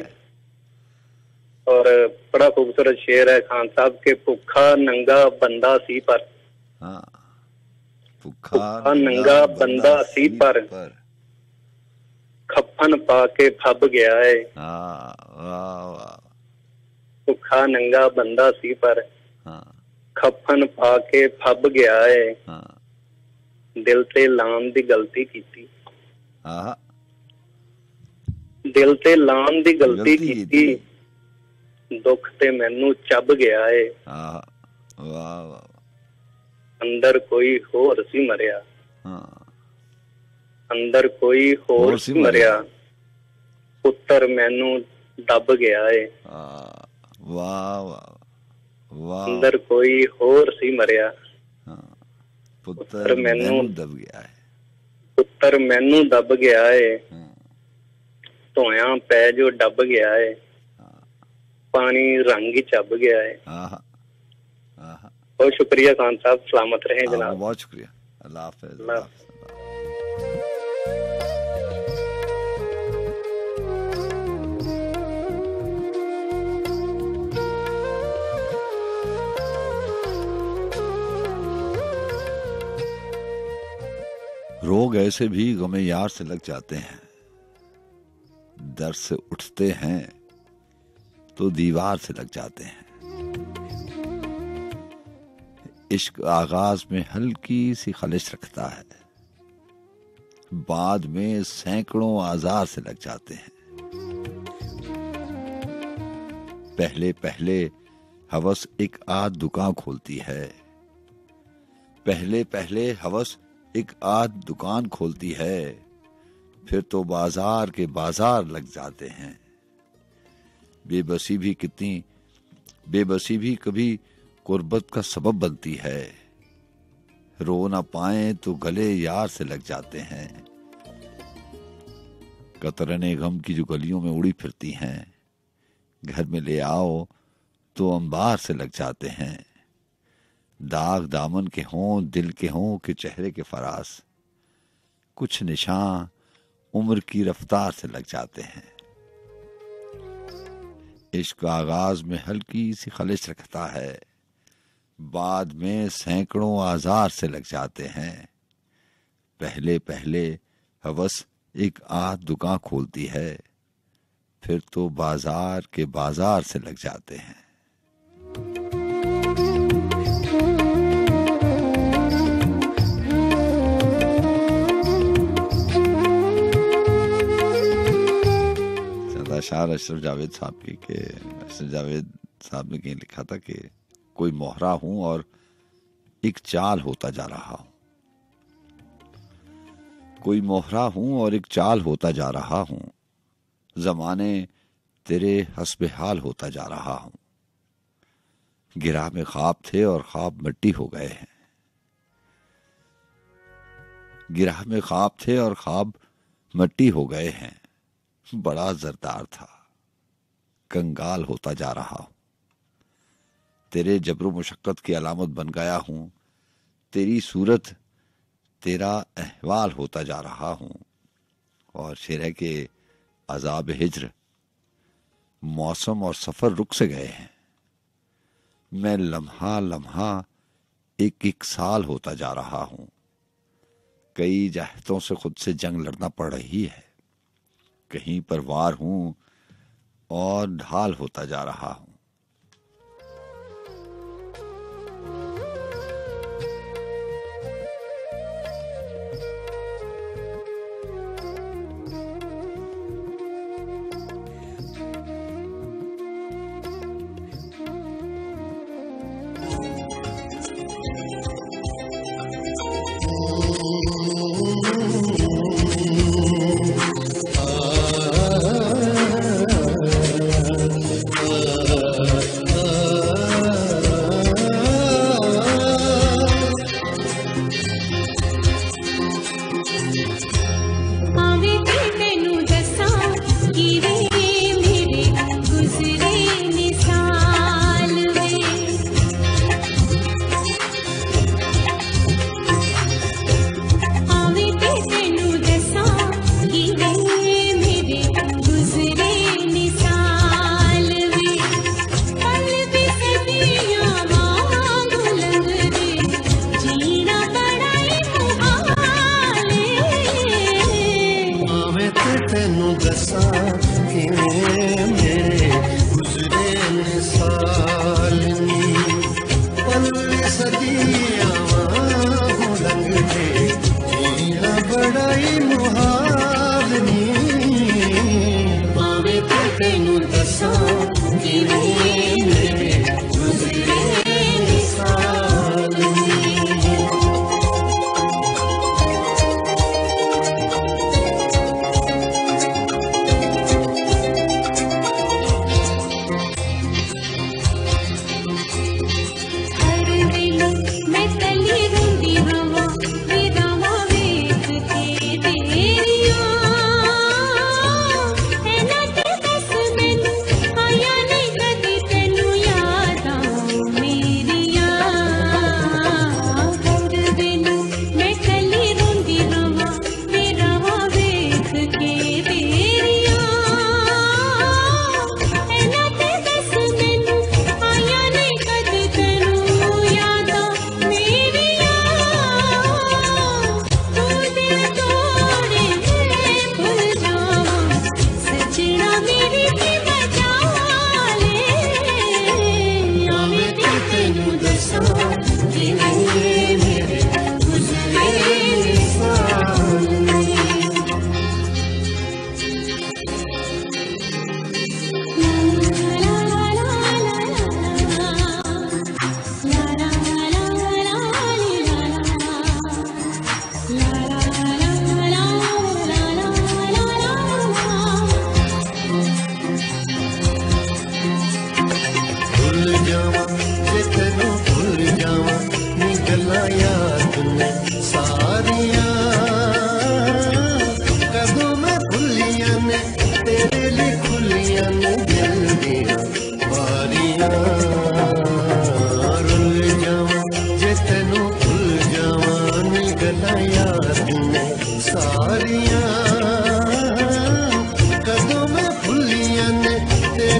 और बड़ा खूबसूरत शेर है खान साहब के, भुखा नंगा बंदा सी पर, हाँ, भुखा नंगा बंदा सी पर, खपन पा के फब गया है। हाँ, वाह वाह, भुखा नंगा बंदा सी पर, हाँ, खपन पा के फब गया है। हाँ, दिल ते लाम दी गलती कीती, आहा, दिल ते लाम दी गलती गलती कीती, दुख ते मैनू चब गया है। आहा, वाह वाह, अंदर कोई होर सी मरिया, हाँ, अंदर कोई होर सी मरिया, पुत्र मैनू दब गया है। वाह वाह वाह, अंदर कोई होर सी मरिया, हाँ, पुत्र मैनू दब गया है, पुत्र मैनू दब गया है। धोया पै जो डब गया है, पानी रंग ही चब गया है। आहा, आहा। बहुत शुक्रिया खान साहब, सलामत रहें जनाब। बहुत शुक्रिया, अल्लाह हाफिज। अल्लाह हाफिज। रोग ऐसे भी गमे यार से लग जाते हैं, दर्द से उठते हैं तो दीवार से लग जाते हैं। इश्क आगाज में हल्की सी खलिश रखता है, बाद में सैकड़ों आजार से लग जाते हैं। पहले पहले हवस एक आध दुकान खोलती है, पहले पहले हवस एक आध दुकान खोलती है, फिर तो बाजार के बाजार लग जाते हैं। बेबसी भी कभी कुर्बत का सबब बनती है, रो ना पाए तो गले यार से लग जाते हैं। कतरने गम की जो गलियों में उड़ी फिरती हैं, घर में ले आओ तो अंबार से लग जाते हैं। दाग दामन के हों, दिल के हों कि चेहरे के फरास, कुछ निशान उम्र की रफ्तार से लग जाते हैं। इश्क आगाज में हल्की सी खलिश रखता है, बाद में सैकड़ों आजार से लग जाते हैं। पहले पहले हवस एक आध दुकान खोलती है, फिर तो बाजार के बाजार से लग जाते हैं। शायर अशरफ जावेद साहब की के अशरफ जावेद साहब ने कहीं लिखा था कि कोई मोहरा हूं और एक चाल होता जा रहा हूं, कोई मोहरा हूं और एक चाल होता जा रहा हूं, जमाने तेरे हस्बे हाल होता जा रहा हूं। गिरा में ख्वाब थे और ख्वाब मिट्टी हो गए हैं, गिरा में ख्वाब थे और ख्वाब मिट्टी हो गए हैं। बड़ा जरदार था, कंगाल होता जा रहा हूं। तेरे जबरो मुशक्कत की अलामत बन गया हूं, तेरी सूरत तेरा अहवाल होता जा रहा हूं। और शेर है कि अजाब हिज्र, मौसम और सफर रुक से गए हैं, मैं लम्हा लम्हा एक एक साल होता जा रहा हूं। कई जहतों से खुद से जंग लड़ना पड़ रही है, कहीं पर वार हूं और ढाल होता जा रहा हूं।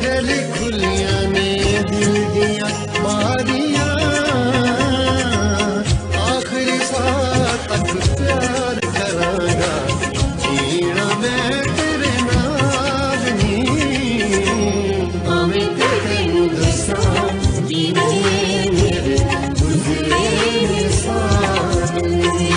गली खुलियां ने दिल दिया बारियां, आखिरी सांस तक प्यार करांगा, जीना मैं तेरे नाल नी, भावें तेनू दसां जीने मेरे गुज़रे साल ने।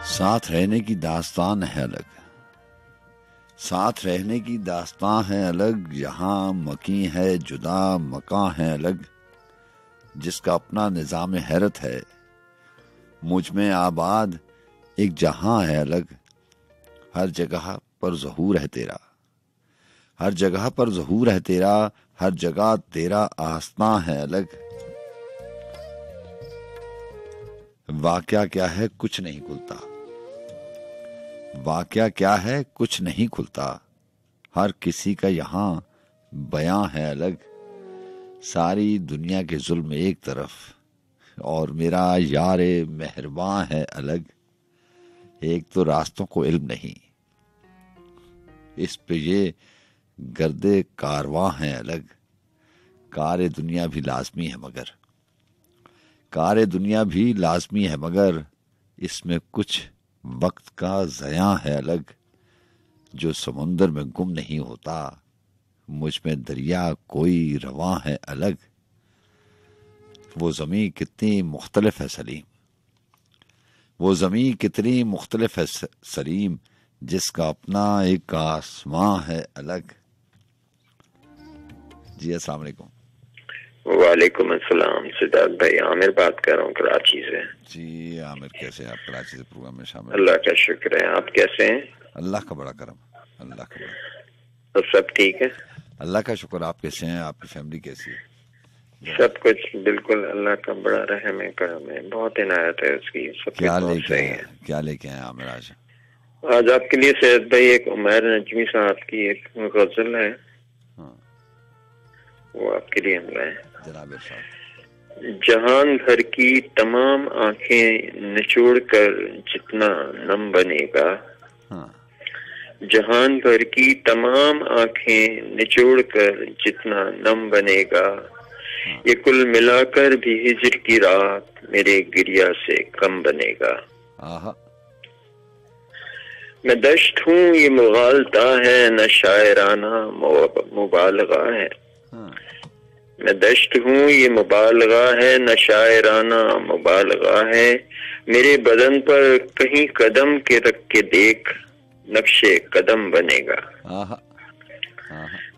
साथ रहने की दास्तान है अलग, साथ रहने की दास्तान है अलग, यहाँ मकी है जुदा मकां है अलग, जिसका अपना निज़ाम हैरत है, मुझ में आबाद एक जहां है अलग, हर जगह पर ज़हूर है तेरा, हर जगह पर ज़हूर है तेरा, हर जगह तेरा आस्तां है अलग। वाक़या क्या है कुछ नहीं खुलता, वाक़या क्या है कुछ नहीं खुलता, हर किसी का यहाँ बयां है अलग, सारी दुनिया के जुल्म एक तरफ और मेरा यारे मेहरबान है अलग। एक तो रास्तों को इल्म नहीं, इस पे ये गर्दे कारवां है अलग, कारे दुनिया भी लाजमी है मगर, कारे दुनिया भी लाजमी है मगर, इसमें कुछ वक्त का ज़यां है अलग, जो समुंदर में गुम नहीं होता, मुझ में दरिया कोई रवां है अलग। वो ज़मीं कितनी मुख्तलिफ है सलीम, वो ज़मीं कितनी मुख्तलिफ है सलीम, जिसका अपना एक आसमां है अलग। जी अस्सलाम वालेकुम। वालेकुम अस्सलाम। सिद्धार्थ भाई, आमिर बात कर रहा हूँ कराची से। जी आमिर, कैसे हैं आप? कराची से प्रोग्राम में शामिल। अल्लाह का शुक्र है, आप कैसे हैं? अल्लाह का बड़ा करम, अल्लाह का बड़ा। तो सब ठीक है? अल्लाह का शुक्र। आप कैसे हैं? आपकी फैमिली कैसी है? सब कुछ बिल्कुल अल्लाह का बड़ा रहम है, करम है, बहुत इनायत है उसकी। सब क्या लेके आए आमिर आज? आज आपके लिए सैयद भाई एक उमर नजमी साहब की एक गजल है, वो आपके लिए हम लाए। जहान भर की तमाम आंखें निचोड़ कर जितना नम बनेगा, जहान भर की तमाम आंखें निचोड़ कर जितना नम बनेगा, ये कुल मिलाकर भी हिजर की रात मेरे गिरिया से कम बनेगा। मैं दश्त हूँ ये मुगालता है, न शायराना मुबालगा है, मैं दश्त हूँ ये मुबालगा है, न शायराना मुबालगा है। मेरे बदन पर कहीं कदम के रख के देख, नक्शे कदम बनेगा।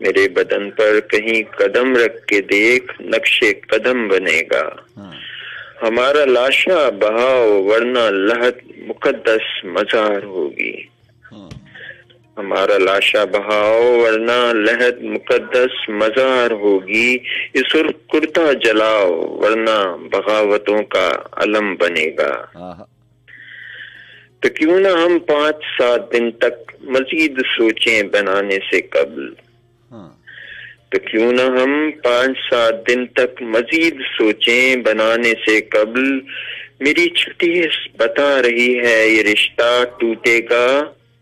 मेरे बदन पर कहीं कदम रख के देख, नक्शे कदम बनेगा। हमारा लाशा बहाओ वरना लहद मुकद्दस मजार होगी। हमारा लाशा बहाओ वरना लहद मुकद्दस मजार होगी। ये सुर्ख कुर्ता जलाओ वरना बगावतों का अलम बनेगा। तो क्यों ना हम 5-7 दिन तक मजीद सोचें बनाने से कबल। तो क्यों ना हम 5-7 दिन तक मजीद सोचें बनाने से कबल। मेरी छुट्टी बता रही है ये रिश्ता टूटेगा,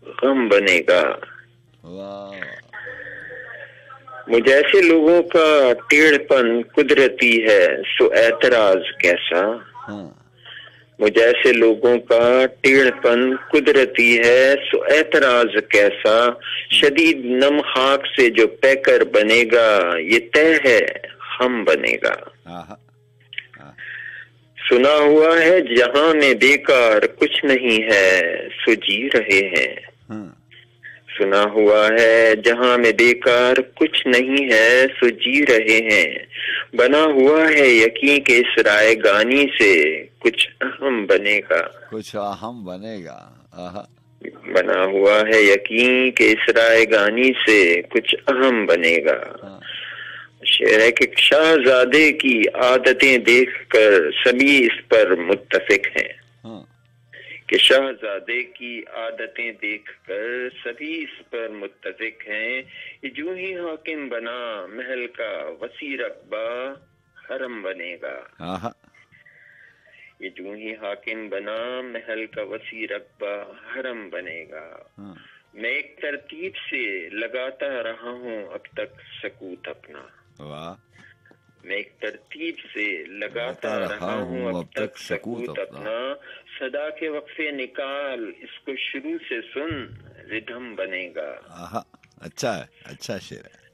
गम बनेगा। मुझे ऐसे लोगों का टेढ़पन कुदरती है, सो ऐतराज कैसा। मुझे ऐसे लोगों का टेढ़पन कुदरती है, सो ऐतराज कैसा। शदीद नम खाक से जो पैकर बनेगा, ये तय है हम बनेगा। सुना हुआ है जहां में बेकार कुछ नहीं है, सो जी रहे हैं। सुना हुआ है जहां में बेकार कुछ नहीं है, सो जी रहे हैं। बना हुआ है यकीन के इस रायगानी से कुछ अहम बनेगा। कुछ अहम बनेगा। बना हुआ है यकीन के इस रायगानी से कुछ अहम बनेगा। शेर है कि शाहजादे की आदतें देखकर सभी इस पर मुत्तफिक हैं। कि शहजादे की आदतें देखकर सभी इस पर मुत्तफिक हैं। ये जो ही हाकिम बना महल का वसी रकबा हरम बनेगा। ये जो ही हाकिम बना महल का वसी रकबा हरम बनेगा। मैं एक तरतीब से लगाता रहा हूँ अब तक सकूत अपना। मैं एक तरतीब से लगाता रहा हूँ अब तक सकूत अपना। सदा के वक्फे निकाल इसको शुरू से सुन, रिधम बनेगा। अच्छा है, अच्छा शेर है।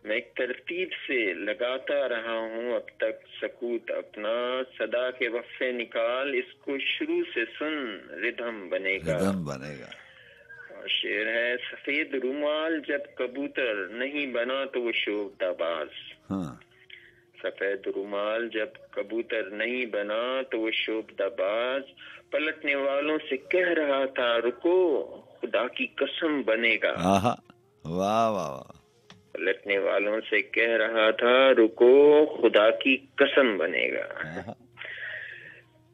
मैं एक तरतीब से लगाता रहा हूँ अब तक सकूत अपना। सदा के वक्फे निकाल इसको शुरू से सुन, रिधम बनेगा। रिधम बनेगा। शेर है सफेद रुमाल जब कबूतर नहीं बना तो वो शोभदाबाज। सफेद रुमाल जब कबूतर नहीं बना तो वो शोभदाबाज। पलटने वालों से कह रहा था रुको, खुदा की कसम बनेगा। वाह वाह। पलटने वालों से कह रहा था रुको, खुदा की कसम बनेगा।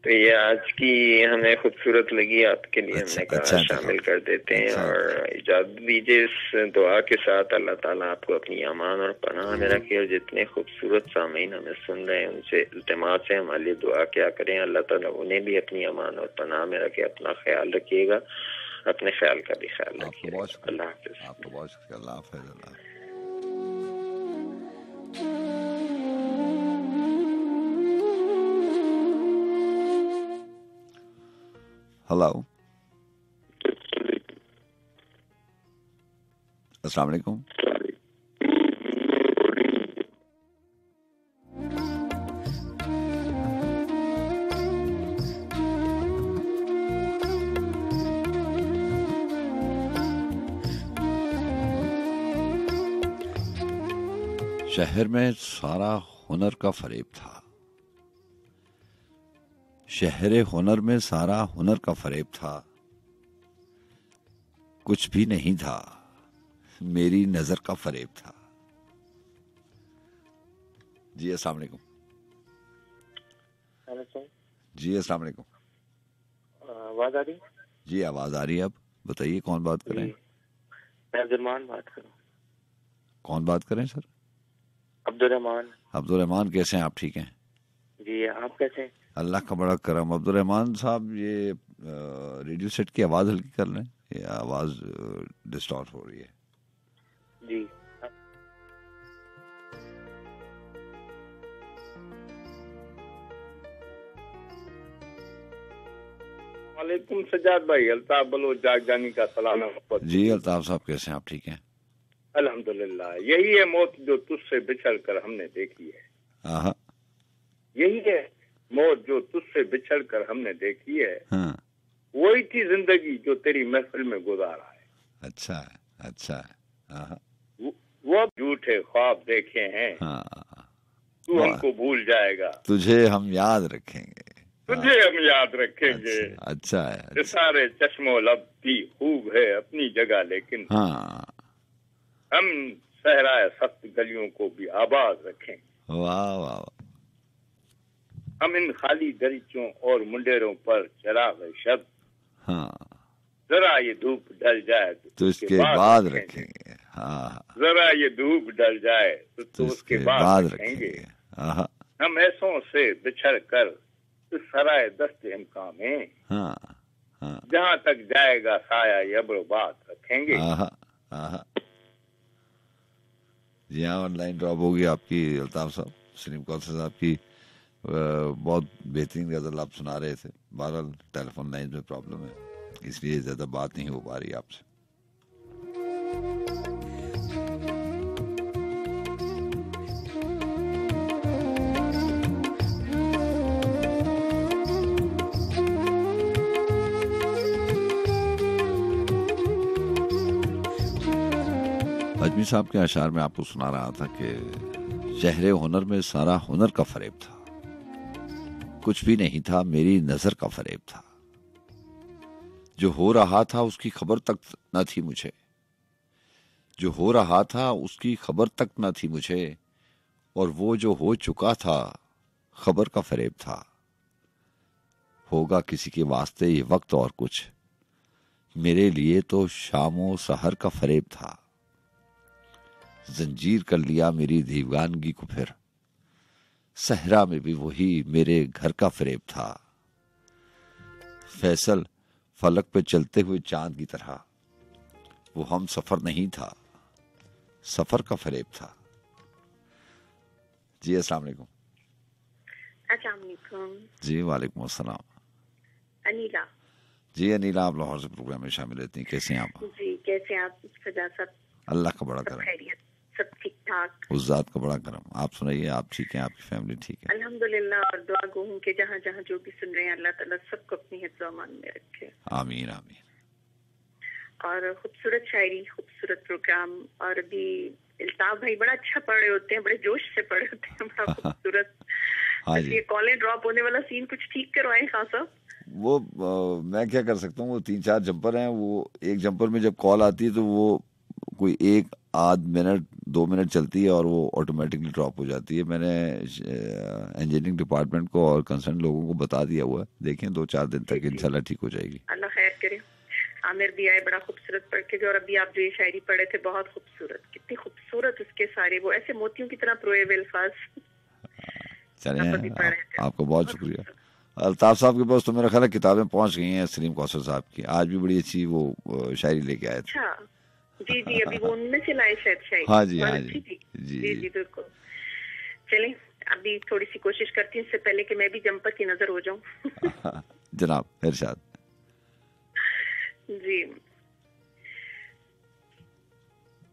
तो ये आज की हमें खूबसूरत लगी, आपके लिए हमने कहा शामिल कर देते हैं। और इजाजत दीजिए इस दुआ के साथ, अल्लाह ताला आपको अपनी अमान और पनाह में रखे। और जितने खूबसूरत सामीन हमें सुन रहे हैं उनसे इल्तिमास है हमारे लिए दुआ क्या करें, अल्लाह ताला उन्हें भी अपनी अमान और पनाह में रखे। अपना ख्याल रखिएगा, अपने ख्याल का भी ख्याल रखिएगा। अल्लाह हाफिज़। आपको बहुत शुक्रिया। अल्लाह हाफिज़। हेलो, अस्सलाम वालेकुम। शहर में सारा हुनर का फरेब था। शहरे हुनर में सारा हुनर का फरेब था। कुछ भी नहीं था, मेरी नजर का फरेब था। जी अस्सलाम वालेकुम। जी अस्सलाम वालेकुम। आवाज आ रही? जी आवाज आ रही है। अब बताइए कौन बात करें? मैं अब्दुर्रहमान बात करूं। कौन बात करें सर? अब्दुर्रहमान। अब्दुर्रहमान कैसे हैं आप? ठीक हैं जी, आप कैसे हैं? अल्लाह का बड़ा करम। अब्दुर्रहमान साहब ये रेडियो सेट की आवाज हल्की कर लें, ये आवाज डिस्टॉर्ट हो रही है। जी वालेकुम सजाद भाई, अल्ताफ बलोच जागजानी का सलाम। जी अल्ताफ साहब कैसे हैं आप? ठीक हैं अल्हम्दुलिल्लाह, यही है मौत जो तुझसे बिछड़ कर हमने देखी है। आहा, यही है मौत जो तुझसे बिछड़ कर हमने देखी है। हाँ, वही थी जिंदगी जो तेरी महफिल में गुजारा है। अच्छा है, अच्छा है। आहा, वो झूठे ख्वाब देखे हैं, हाँ, तू हमको भूल जाएगा, तुझे हम याद रखेंगे, तुझे हम याद रखेंगे। अच्छा है, ये सारे चश्मो लब भी खूब है अपनी जगह, लेकिन हाँ, हम सहराए सख्त गलियों को भी आबाद रखेंगे। वाह वाह वाह, हम इन खाली दरीचों और मुंडेरों पर चराग शब्द, हाँ, जरा ये धूप ढल जाए तो इसके बाद रखेंगे, हाँ, जरा ये धूप ढल जाए तो उसके बाद रखेंगे। आहा, हम ऐसों से बिछड़ कर इस सराय दस्त इम्कान में, हाँ, हाँ, जहाँ तक जाएगा साया ये बात रखेंगे। आहा, आहा। जी हाँ, ऑनलाइन ड्रॉप होगी आपकी अल्ताफ साहब, सलीम कौसर साहब की बहुत बेहतरीन गजल आप सुना रहे थे। बहरहाल टेलीफोन लाइन में प्रॉब्लम है, इसलिए ज्यादा बात नहीं हो पा रही आपसे। अजमी साहब के अशार में आपको सुना रहा था कि शहरे हुनर में सारा हुनर का फरेब था, कुछ भी नहीं था मेरी नजर का फरेब था, जो हो रहा था उसकी खबर तक न थी मुझे, जो हो रहा था उसकी खबर तक न थी मुझे, और वो जो हो चुका था खबर का फरेब था। होगा किसी के वास्ते ये वक्त और कुछ, मेरे लिए तो शामो सहर का फरेब था। जंजीर कर लिया मेरी दीवानगी को फिर, सहरा में भी वही मेरे घर का फरेब था। फैसल फलक पे चलते हुए चांद की तरह, वो हम सफर नहीं था, सफर का फरेब था। जी अस्सलाम वालेकुम। अस्सलाम वालेकुम। जी वालेकुम अस्सलाम। अनीला। जी अनीला, आप लाहौर से प्रोग्राम में शामिल रहती हैं, कैसे हैं आप? जी कैसे हैं आप? फजा सब अल्लाह का बड़ा सब करम, खैरियत, सब ठीक ठाक, उस जात का बड़ा करम। आप सुनाइए, आप ठीक हैं, आपकी फैमिली ठीक है? अल्हम्दुलिल्लाह। और दुआ गो हूँ कि जहाँ जहाँ जो भी सुन रहे हैं अल्लाह ताला सबको अपनी हिफ्ज़ व अमान में रखे। आमीन आमीन। और खूबसूरत शायरी, खूबसूरत प्रोग्राम, और अभी इल्ताफ भाई बड़ा अच्छा पढ़ रहे होते हैं, बड़े जोश से पढ़ रहे होते हैं, बड़ा खूबसूरत। हाँ जी, ये कॉलें ड्रॉप होने वाला सीन कुछ ठीक करवाएं खान साहब। वो मैं क्या कर सकता हूँ, वो 3-4 जंपर हैं, वो एक जंपर में जब कॉल आती है तो वो कोई 1-8 मिनट 2 मिनट चलती है और वो ऑटोमेटिकली ड्रॉप हो जाती है। मैंने इंजीनियरिंग डिपार्टमेंट को और कंसर्न लोगों को बता दिया हुआ है, देखें 2-4 दिन तक इंशाल्लाह ठीक हो जाएगी। अल्लाह खैर करे। आमिर भी आए, बड़ा खूबसूरत पढ़ के, और अभी आप जो ये शायरी पढ़े थे बहुत खूबसूरत, कितनी खूबसूरत उसके सारे, वो ऐसे मोतियों की तरह प्रोए अल्फाज। चलिए आपका बहुत शुक्रिया। अल्ताफ साहब के पास तो मेरा ख्याल है किताबें पहुंच गई हैं सलीम कौसर साहब की, आज भी बड़ी अच्छी वो शायरी लेके आए थे। अच्छा जी जी, अभी वो उनमें से लाए शायद शायरी। हाँ जी, हाँ जी जी जी जी बिल्कुल। चलें अभी थोड़ी सी कोशिश करती हूँ इससे पहले कि मैं भी जंपर की नजर हो जाऊं। जनाब इरशाद। जी,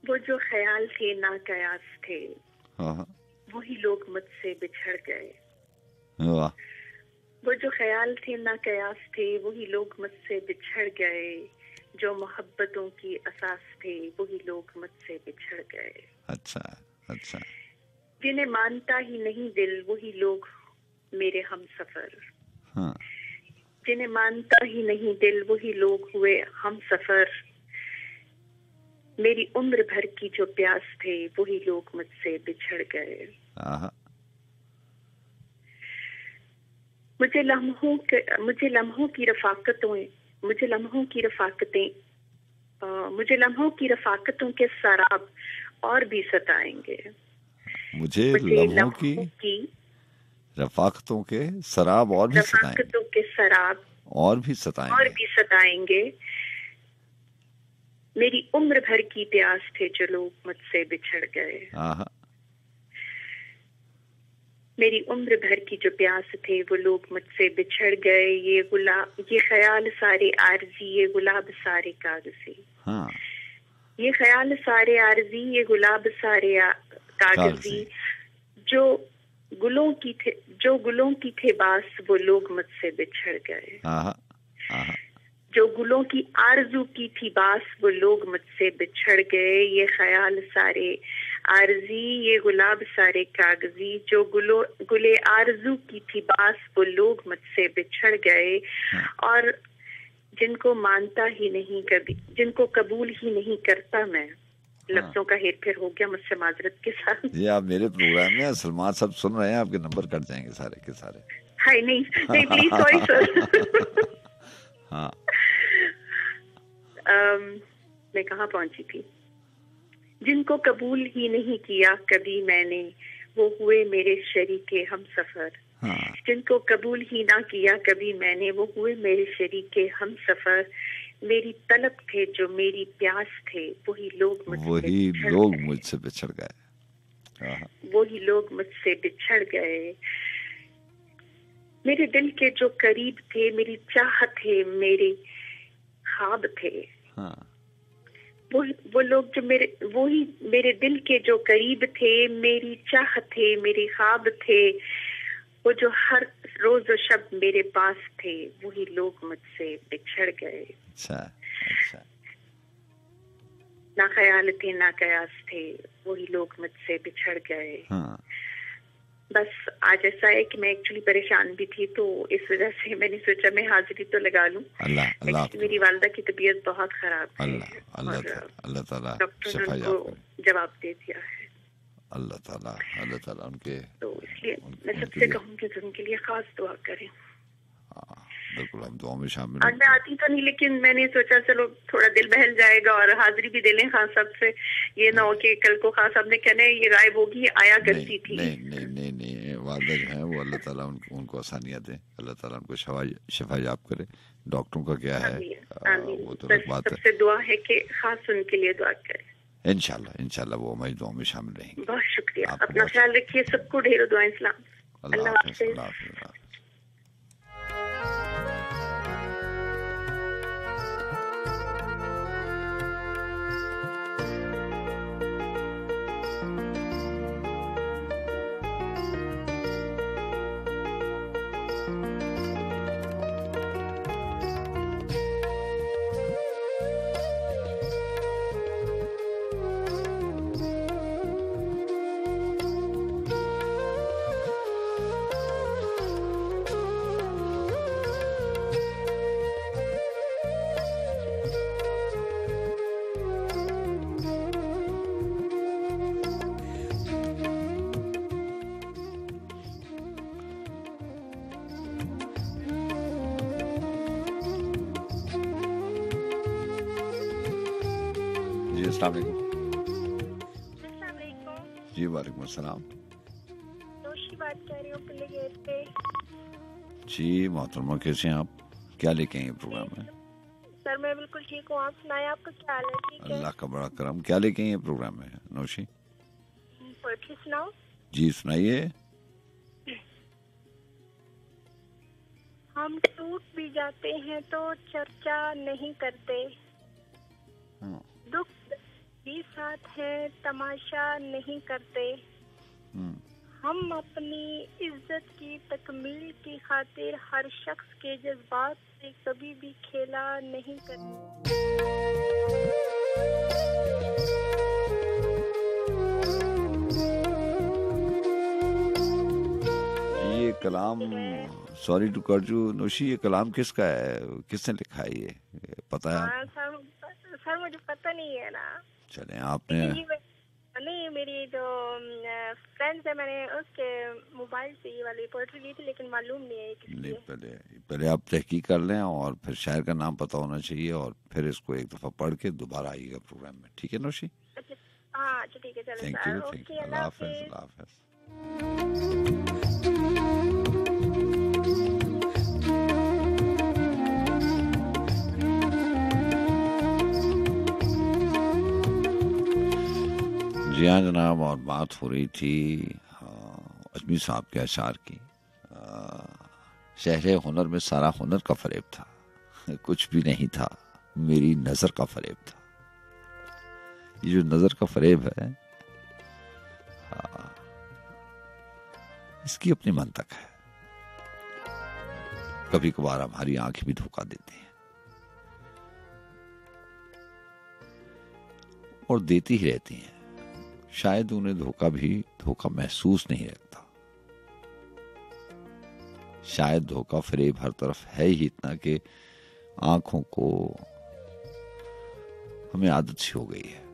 वो जो ख्याल थे ना कयास थे, वही लोग मुझसे बिछड़ गए। वाह। वो जो ख्याल थे ना कयास थे, वही लोग मुझसे बिछड़ गए, जो मोहब्बतों की असास थे, वही लोग मुझसे बिछड़ गए। अच्छा अच्छा। जिन्हें मानता ही नहीं दिल, वही लोग मेरे हम सफर। हाँ। जिन्हें मानता ही नहीं दिल, वही लोग हुए हम सफर। मेरी उम्र भर की जो प्यास थे, वही लोग मुझसे बिछड़ गए। मुझे लम्हों की रफाकतों के शराब और भी सताएंगे। मुझे लम्हों की रफाकतों के शराब और भी सताएंगे। मेरी उम्र भर की प्यास थे जो लोग मुझसे बिछड़ गए। मेरी उम्र भर की जो प्यास थे वो लोग मुझसे बिछड़ गए। ये ख्याल सारे आरज़ी, ये गुलाब सारे कागज़ी। ये ख्याल सारे आरजी, ये गुलाब सारे कागजी, जो गुलों की थे बास, वो लोग मुझसे बिछड़ गए। जो गुलों की आरजू की थी बास, वो लोग मुझसे बिछड़ गए। ये ख्याल सारे आरजी, ये गुलाब सारे कागजी, जो गुले आरजू की थी बास, वो लोग मुझसे बिछड़ गए। और जिनको मानता ही नहीं कभी, जिनको कबूल ही नहीं करता मैं। लफ्जों का हेर फेर हो गया, मुझसे माजरत के साथ। ये आप मेरे प्रोग्राम में सलमान सब सुन रहे हैं, आपके नंबर कट जाएंगे सारे के सारे। हाय नहीं प्लीज, सॉरी सर। हाँ। मैं कहाँ पहुंची थी? जिनको कबूल ही नहीं किया कभी मैंने, वो हुए मेरे शरीके हम सफर। जिनको कबूल ही ना किया कभी मैंने, वो हुए मेरे शरीके हम सफर। मेरी तलब थे जो मेरी प्यास थे, वही लोग मुझसे बिछड़ गए। वही लोग मुझसे बिछड़ गए। मेरे दिल के जो करीब थे, मेरी चाहत थे, मेरे ख्वाब थे। वो लोग जो वही मेरे दिल के जो करीब थे, मेरी चाहत थे, मेरे ख्वाब थे। वो जो हर रोज और शब मेरे पास थे, वही लोग मुझसे बिछड़ गए। अच्छा। ना ख्याल थे ना कयास थे, वही लोग मुझसे बिछड़ गए। बस आज ऐसा है कि मैं एक्चुअली परेशान भी थी, तो इस वजह से मैंने सोचा मैं हाजिरी तो लगा लूं। अल्लाह मेरी वालिदा की तबीयत बहुत खराब है। अल्लाह ताला डॉक्टर ने उनको जवाब दे दिया है। अल्लाह ताला उनके, तो इसलिए मैं सबसे कहूँगी कि उनके लिए खास दुआ करें। बिल्कुल, हम दुआ में शामिल। आज मैं आती तो नहीं, लेकिन मैंने सोचा चलो थोड़ा दिल बहल जाएगा और हाजिरी भी दे लें खान साहब से। ये ना हो कि कल को खान साहब ने कहना ये गायब होगी, आया करती थी। नहीं, वालिदा जो है वो अल्लाह ताला उनको आसानियाँ दे, अल्लाह ताला उनको शफा याब करे। डॉक्टरों का क्या है, वो तो बात है। सबसे दुआ है कि खास उनके लिए दुआ करें। इंशाल्लाह वो हमारी दुआ में शामिल रहेंगे। बहुत शुक्रिया, अपना ख्याल रखिए, सबको ढेरों दुआएं। सलाम। अल्लाह हाफ़िज़। अस्सलाम वालेकुम। जी वालेकुम अस्सलाम। नौशी बात कर रही हूँ पिल्ले गेट पे। जी मोहतरमा, कैसे हैं आप? क्या लेके आए प्रोग्राम में? सर मैं बिल्कुल ठीक हूँ, आप सुनाए, आपका क्या हाल है? ठीक है, अल्लाह का बड़ा करम। क्या लेके आए प्रोग्राम में नौशी? पोएट्री सुनाओ। जी सुनाइए। हम टूट भी जाते हैं तो चर्चा नहीं करते, दुख भी साथ है तमाशा नहीं करते। हम अपनी इज्जत की तकमील की खातिर हर शख्स के जज्बात से कभी भी खेला नहीं करते। ये कलाम, सॉरी टू कट यू नौशी, ये कलाम किसका है, किसने लिखा है, ये पता है? सर मुझे पता नहीं है ना। चले आपने नहीं, मेरी जो फ्रेंड्स है, मैंने उसके मोबाइल से ये वाली पोएट्री ली थी, लेकिन मालूम नहीं है किसकी है। पहले आप तहकीक कर लें और फिर शायर का नाम पता होना चाहिए, और फिर इसको एक दफा पढ़ के दोबारा आइएगा प्रोग्राम में, ठीक है नौशी? हाँ अच्छा ठीक है, चलो। Thank you. अल्लाह हाफ़िज़। जी हाँ जनाब, और बात हो रही थी अजमी साहब के अशार की। शहरे हुनर में सारा हुनर का फरेब था, कुछ भी नहीं था, मेरी नज़र का फरेब था। ये जो नजर का फरेब है, इसकी अपनी मंतक है। कभी कभार हमारी आंखें भी धोखा देती हैं और देती ही रहती हैं। शायद उन्हें धोखा महसूस नहीं लगता। शायद धोखा फरेब हर तरफ है ही इतना कि आंखों को हमें आदत सी हो गई है।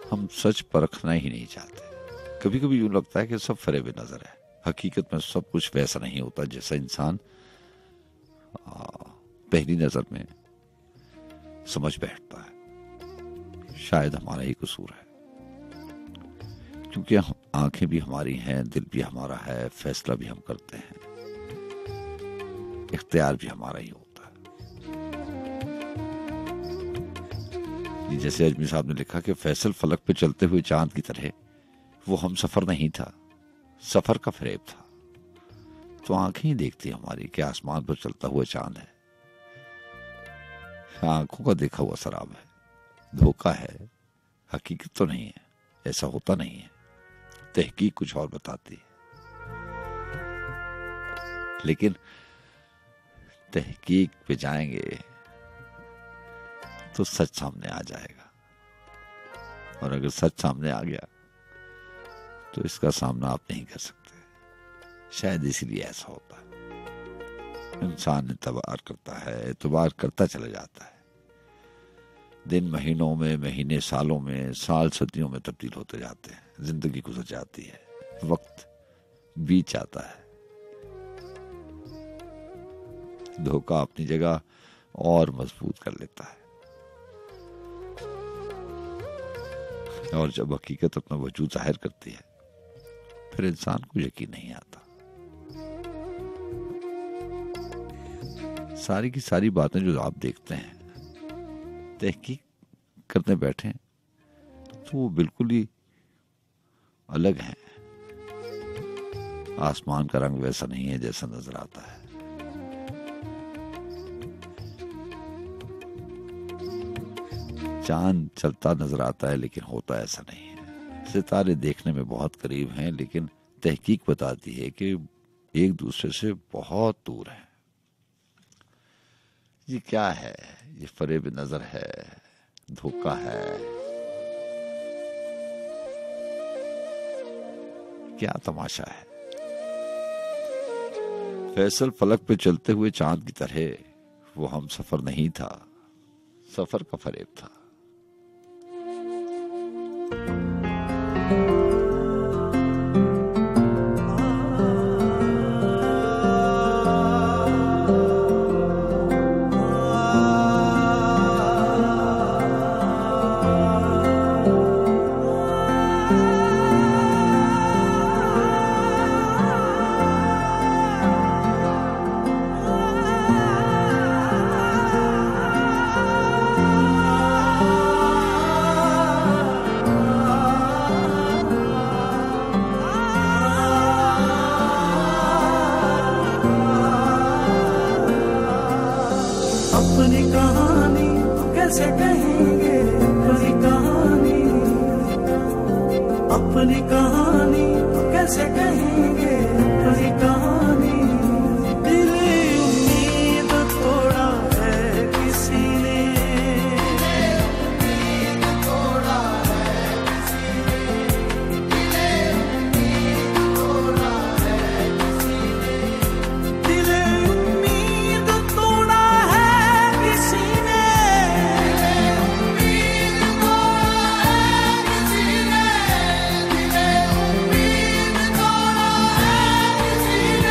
हम सच परखना ही नहीं चाहते। कभी कभी यूं लगता है कि सब फरेब नजर है। हकीकत में सब कुछ वैसा नहीं होता जैसा इंसान पहली नजर में समझ बैठता है। शायद हमारा ही कसूर है, क्योंकि आंखें भी हमारी हैं, दिल भी हमारा है, फैसला भी हम करते हैं, इख्तियार भी हमारा ही होता है। जैसे अजमी साहब ने लिखा कि फैसल फलक पे चलते हुए चांद की तरह, वो हम सफर नहीं था, सफर का फरेब था। तो आंखें ही देखती हमारी कि आसमान पर चलता हुआ चांद है। आंखों का देखा हुआ शराब है, धोखा है, हकीकत तो नहीं है। ऐसा होता नहीं है। तहकीक कुछ और बताती है, लेकिन तहकीक पे जाएंगे तो सच सामने आ जाएगा, और अगर सच सामने आ गया तो इसका सामना आप नहीं कर सकते। शायद इसीलिए ऐसा होता है। इंसान एतबार करता है, एतबार करता चला जाता है। दिन महीनों में, महीने सालों में, साल सदियों में तब्दील होते जाते हैं। जिंदगी गुजर जाती है, वक्त बीत जाता है। धोखा अपनी जगह और मजबूत कर लेता है, और जब हकीकत अपना वजूद जाहिर करती है फिर इंसान को यकीन नहीं आता। सारी की सारी बातें जो आप देखते हैं, तहकीक करने बैठे तो वो बिल्कुल ही अलग है। आसमान का रंग वैसा नहीं है जैसा नजर आता है। चांद चलता नजर आता है लेकिन होता ऐसा नहीं है। सितारे देखने में बहुत करीब हैं, लेकिन तहकीक बताती है कि एक दूसरे से बहुत दूर हैं। ये क्या है? ये फरेब नजर है, धोखा है, क्या तमाशा है। फैसल फलक पे चलते हुए चांद की तरह, वो हम सफर नहीं था, सफर का फरेब था। अपनी कहानी कैसे कहेंगे, अपनी कहानी, अपनी कहानी कैसे कहेंगे, अपनी कहानी। दिल उम्मीद तोड़ा है किसी ने, उम्मीद तोड़ा है किसी ने, उम्मीद तोड़ा है किसी ने, दिल उम्मीद तोड़ा है किसी ने, उम्मीद तोड़ा है किसी ने, दिल उम्मीद तोड़ा है किसी ने।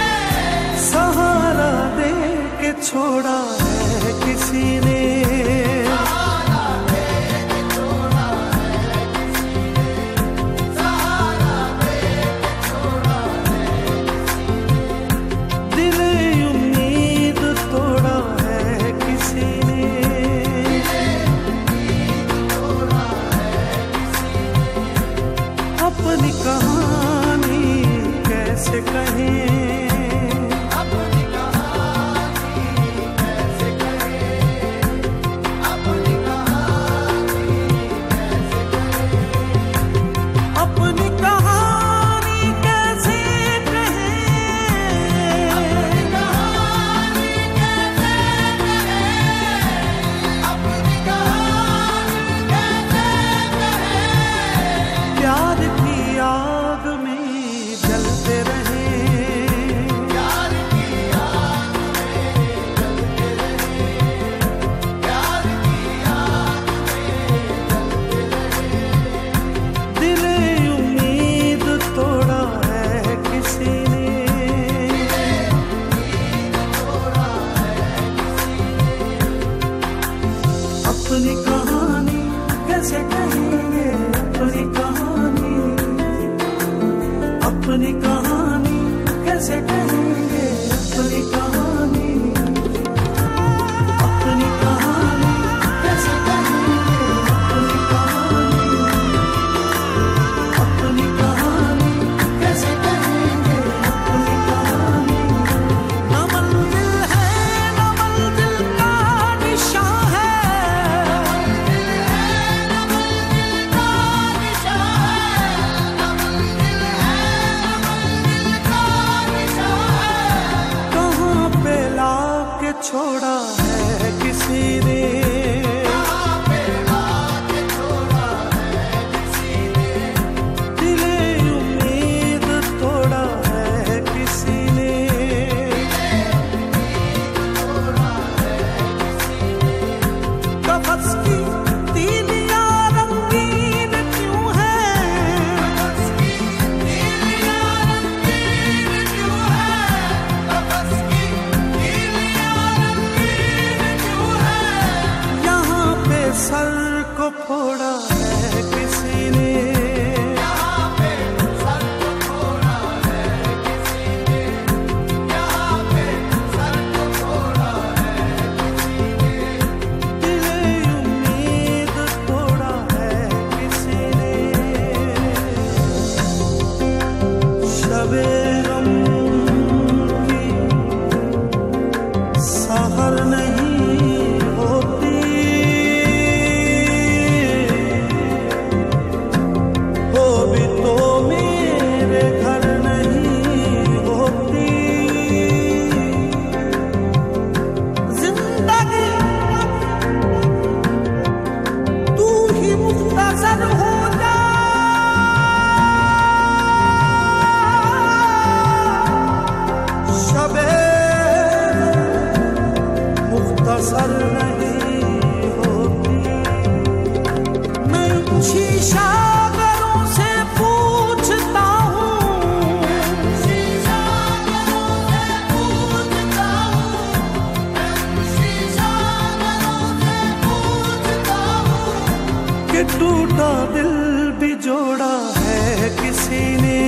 अपनी कहानी कैसे कहेंगे, अपनी कहानी, अपनी कहानी कैसे कहेंगे, अपनी कहानी, अपनी कहानी कैसे कहेंगे, अपनी कहानी, अपनी कहानी कैसे कहेंगे, अपनी कहानी। न मंजिल है न मंजिल का निशान है, न मंजिल का निशान है, न मंजिल है न मंजिल का निशान है। कहाँ पे लाके छोड़ा है किसी ने, दिले उम्मीद तोड़ा है किसी ने, कफस की तीलियां रंगीन क्यों है, कफस की तीलियां रंगीन क्यों है, कफस की तीलियां रंगीन क्यों है। यहाँ पे सर को फोड़ा है किसी ने, यहाँ पे सर को फोड़ा है किसी ने, यहाँ पे सर को फोड़ा है किसी ने, दिले उम्मीद तोड़ा है किसी ने। शबे गम की सहर नहीं होती, हो भी तो मेरे घर नहीं होती। जिंदगी तू ही मुख्तसर हो जा, शबे मुख्तसर नहीं होती। मैं शीशागरों से पूछता हूँ, शीशागरों से पूछता हूँ, शीशागरों से पूछता हूँ कि टूटा दिल भी जोड़ा है किसी ने,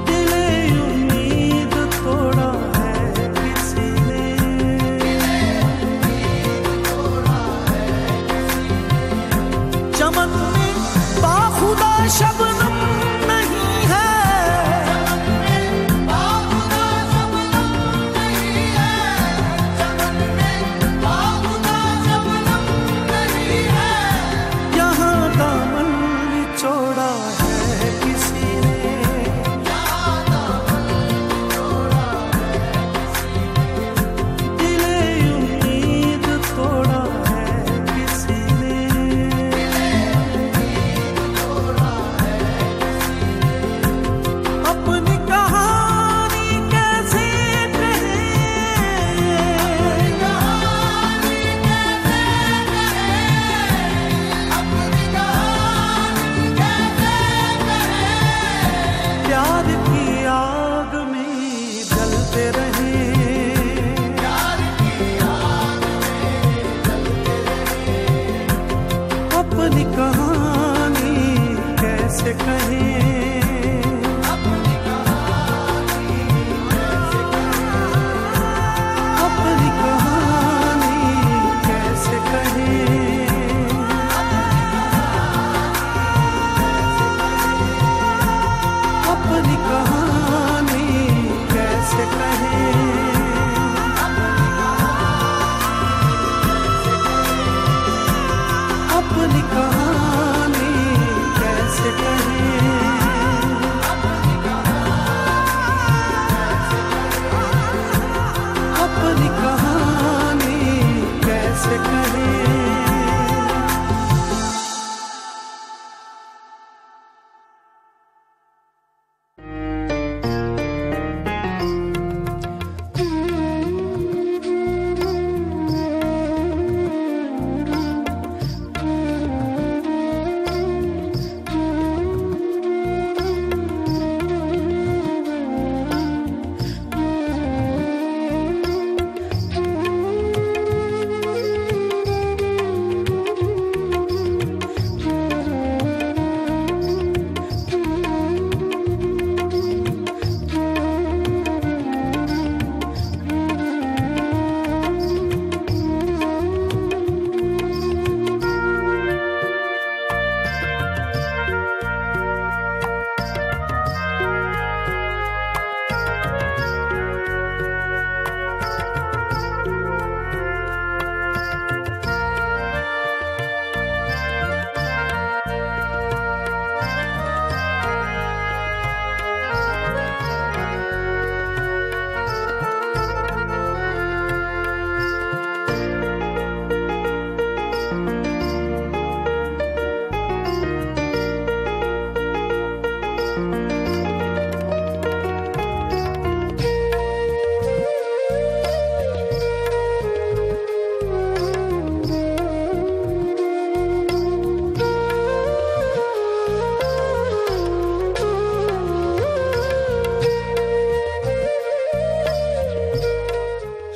दिले उम्मीद तोड़ा है किसी ने। चमन में बाखुदा शबनम नहीं है, बाखुदा शबनम नहीं है, चमन में बाखुदा शबनम नहीं है। यहाँ दामन निचोड़ा है किसी ने, यहाँ दामन निचोड़ा है किसी ने, दिले उम्मीद तोड़ा है किसी ने। अपनी कहानी कैसे कहें, कहानी कैसे कहें, अपनी कहानी कैसे कहें। प्यार की आग में जलते रहे, प्यार की आग में जलते रहे। अपनी कहानी कैसे कहें, अपनी कहानी कैसे कहें, अपनी कहानी कैसे कहें, अपनी कहानी कैसे कहें, अपनी कहानी कैसे कहें, अपनी कहानी कैसे कहें।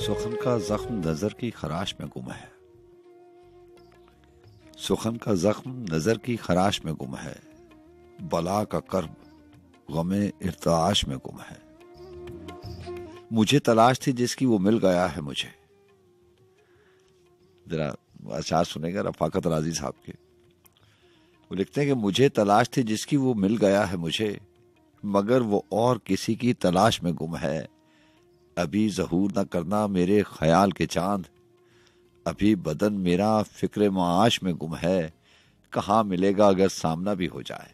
सुखन का जख्म नजर की खराश में गुम है, सुखन का जख्म नजर की खराश में गुम है, बला का कर्ब गमे इर्ताश में गुम है। मुझे तलाश थी जिसकी वो मिल गया है मुझे। जरा अशार सुनेगा रफाकत राजी साहब के। वो लिखते हैं कि मुझे तलाश थी जिसकी वो मिल गया है मुझे, मगर वो और किसी की तलाश में गुम है। अभी ज़हूर न करना मेरे ख्याल के चांद, अभी बदन मेरा फिक्र माश में गुम है। कहाँ मिलेगा अगर सामना भी हो जाए,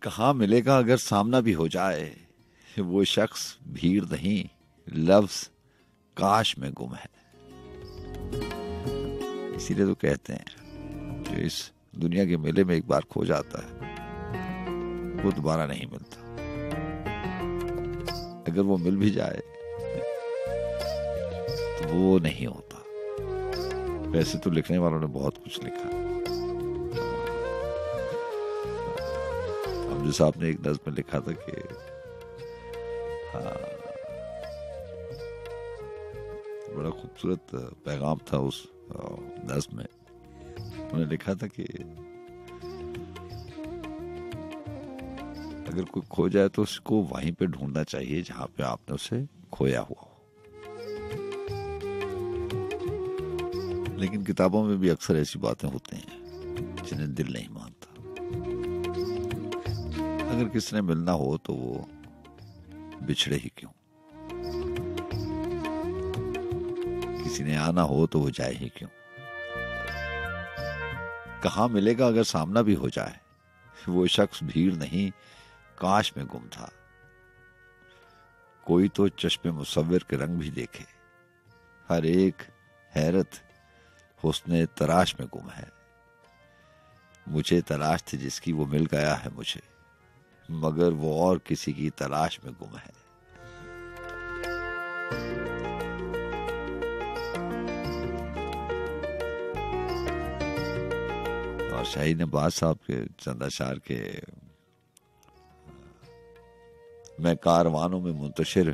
कहाँ मिलेगा अगर सामना भी हो जाए। वो शख्स भीड़ नहीं लफ्ज काश में गुम है। इसीलिए तो कहते हैं जो इस दुनिया के मेले में एक बार खो जाता है वो दोबारा नहीं मिलता। अगर वो मिल भी जाए तो वो नहीं होता। वैसे तो लिखने वालों ने बहुत कुछ लिखा। अब्दुल साहब ने एक नज़्म में लिखा था कि बड़ा खूबसूरत पैगाम था उस नज़्म में। उन्होंने लिखा था कि अगर कोई खो जाए तो उसको वहीं पे ढूंढना चाहिए जहां पे आपने उसे खोया हुआ हो। लेकिन किताबों में भी अक्सर ऐसी बातें होती हैं जिन्हें दिल नहीं मानता। अगर किसी ने मिलना हो तो वो बिछड़े ही क्यों, किसी ने आना हो तो वो जाए ही क्यों। कहाँ मिलेगा अगर सामना भी हो जाए। वो शख्स भीड़ नहीं काश में गुम था। कोई तो चश्मे मुसव्विर के रंग भी देखे, हर एक हैरत हुस्ने तराश में गुम है। मुझे तलाश थी जिसकी वो मिल गया है मुझे, मगर वो और किसी की तलाश में गुम है। और शाहीन अब्बास साहब के चंद अशार के मैं कारवानों में मुंतशिर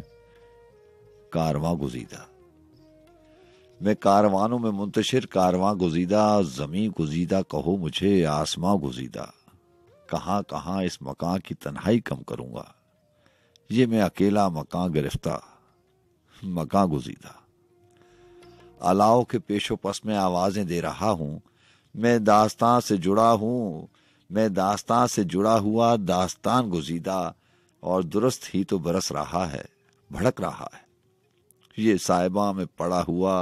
कारवां गुजीदा, मैं कारवानों में मुंतशिर कारवां गुजीदा, जमी गुजीदा कहो मुझे आसमां गुजीदा। कहाँ कहाँ इस मकान की तन्हाई कम करूंगा, ये मैं अकेला मकान गिरफ्ता मकान गुजीदा। अलाव के पेशो पस में आवाजें दे रहा हूं, मैं दास्तान से जुड़ा हूं, मैं दास्तान से जुड़ा हुआ दास्तान गुजीदा। और दुरुस्त ही तो बरस रहा है भड़क रहा है, ये साहिबा में पड़ा हुआ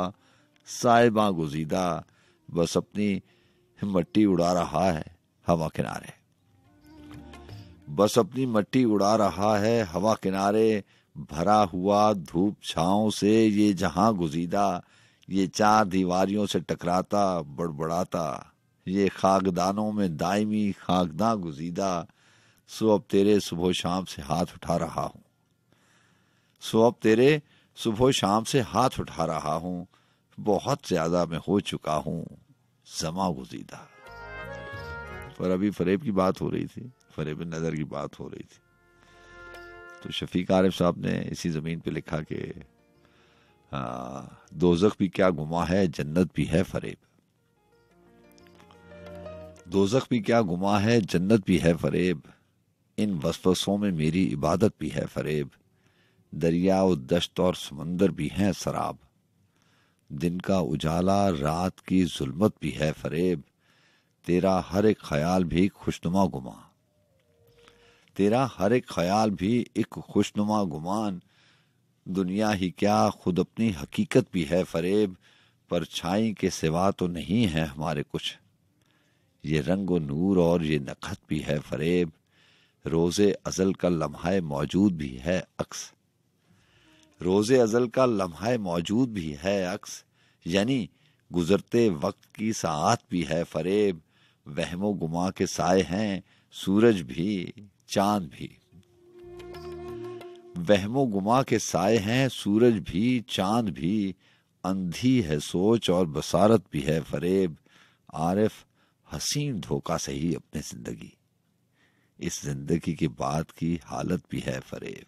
साहिबा गुजीदा। बस अपनी मट्टी उड़ा रहा है हवा किनारे, बस अपनी मट्टी उड़ा रहा है हवा किनारे। भरा हुआ धूप छांव से ये जहां गुजीदा, ये चार दीवारियों से टकराता बड़बड़ाता, ये खाकदानों में दायमी खाकदा गुजीदा। सो अब तेरे सुबह शाम से हाथ उठा रहा हूं, सो अब तेरे सुबह शाम से हाथ उठा रहा हूं। बहुत ज्यादा मैं हो चुका हूं जमा गुजीदा। पर अभी फरेब की बात हो रही थी, फरेब नजर की बात हो रही थी, तो शफीक आरिफ साहब ने इसी जमीन पे लिखा कि दोजख भी क्या गुमा है जन्नत भी है फरेब, दोजख भी क्या गुमा है जन्नत भी है फरेब। इन वसवसों में मेरी इबादत भी है फरेब, दरिया और दश्त और समंदर भी हैं शराब। दिन का उजाला रात की जुल्मत भी है फरेब, तेरा हर एक ख्याल भी खुशनुमा गुमा, तेरा हर एक ख्याल भी एक खुशनुमा गुमान। दुनिया ही क्या खुद अपनी हकीकत भी है फरेब, परछाई के सिवा तो नहीं है हमारे कुछ। ये रंग व नूर और ये नखत भी है फरेब, रोजे अजल का लम्हा मौजूद भी है अक्स, रोजे अजल का लम्हा मौजूद भी है अक्स। यानी गुजरते वक्त की साआत भी है फरेब, वहमो गुमा के साए हैं सूरज भी चांद भी, वहमो गुमा के साए हैं सूरज भी चांद भी। अंधी है सोच और बसारत भी है फरेब, आरिफ हसीन धोखा से ही अपनी जिंदगी, इस जिंदगी के बाद की हालत भी है फरेब।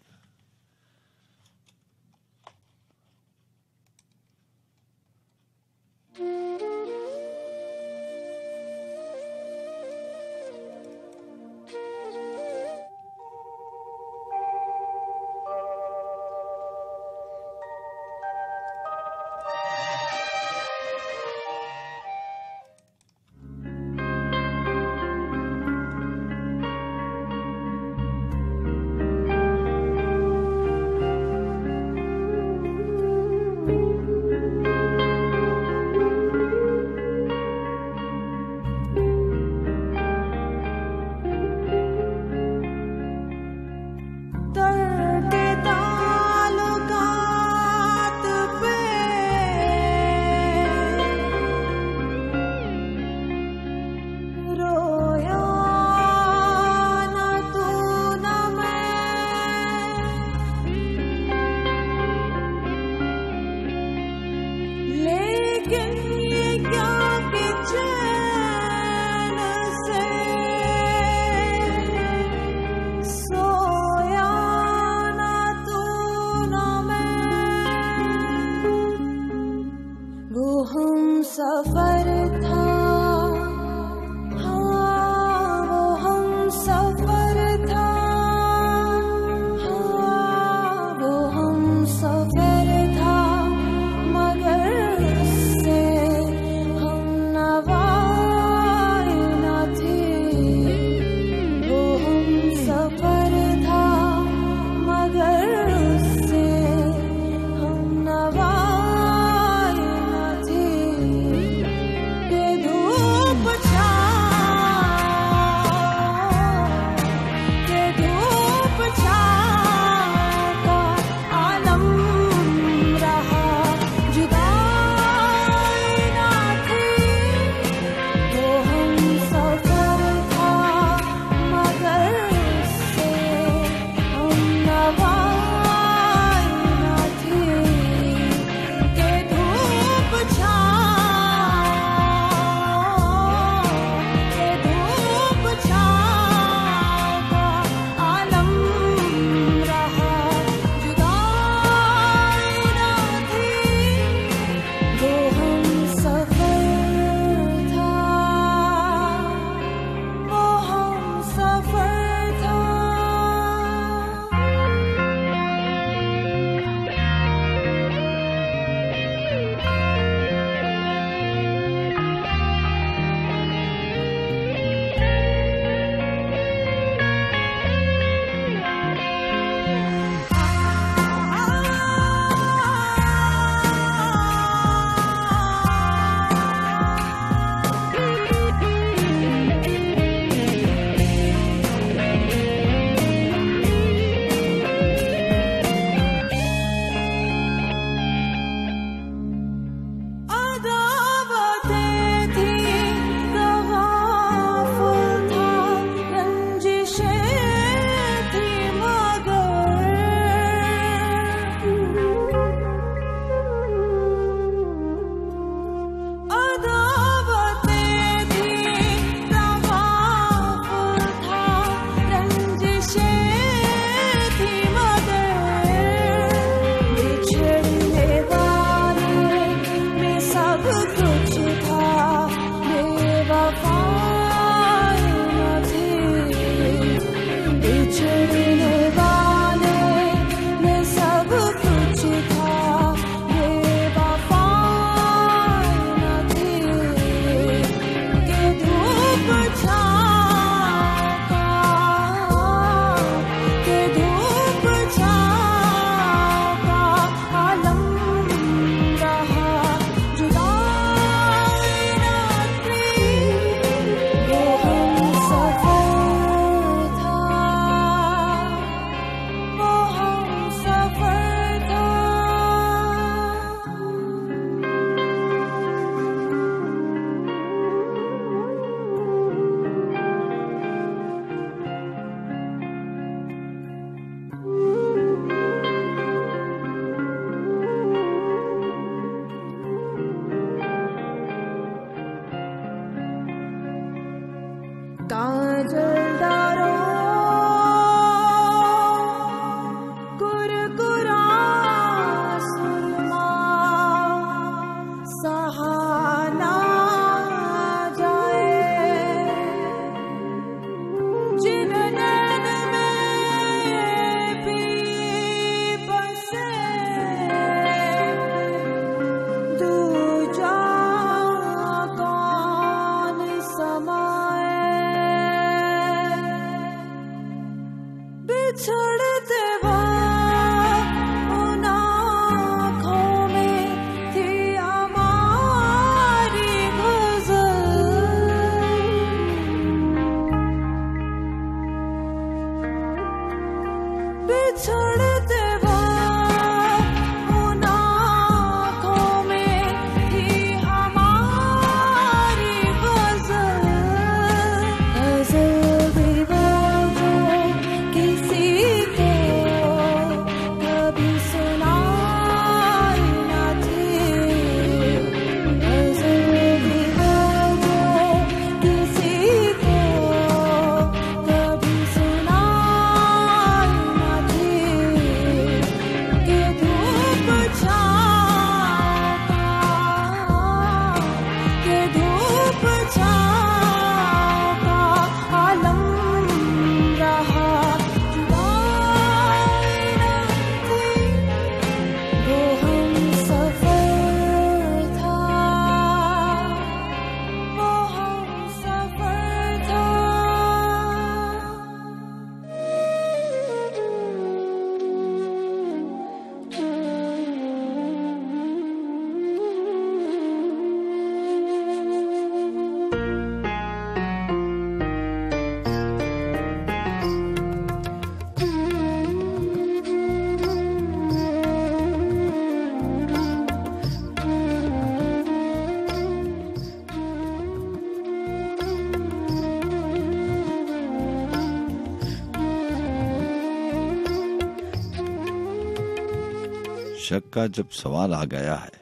शक का जब सवाल आ गया है,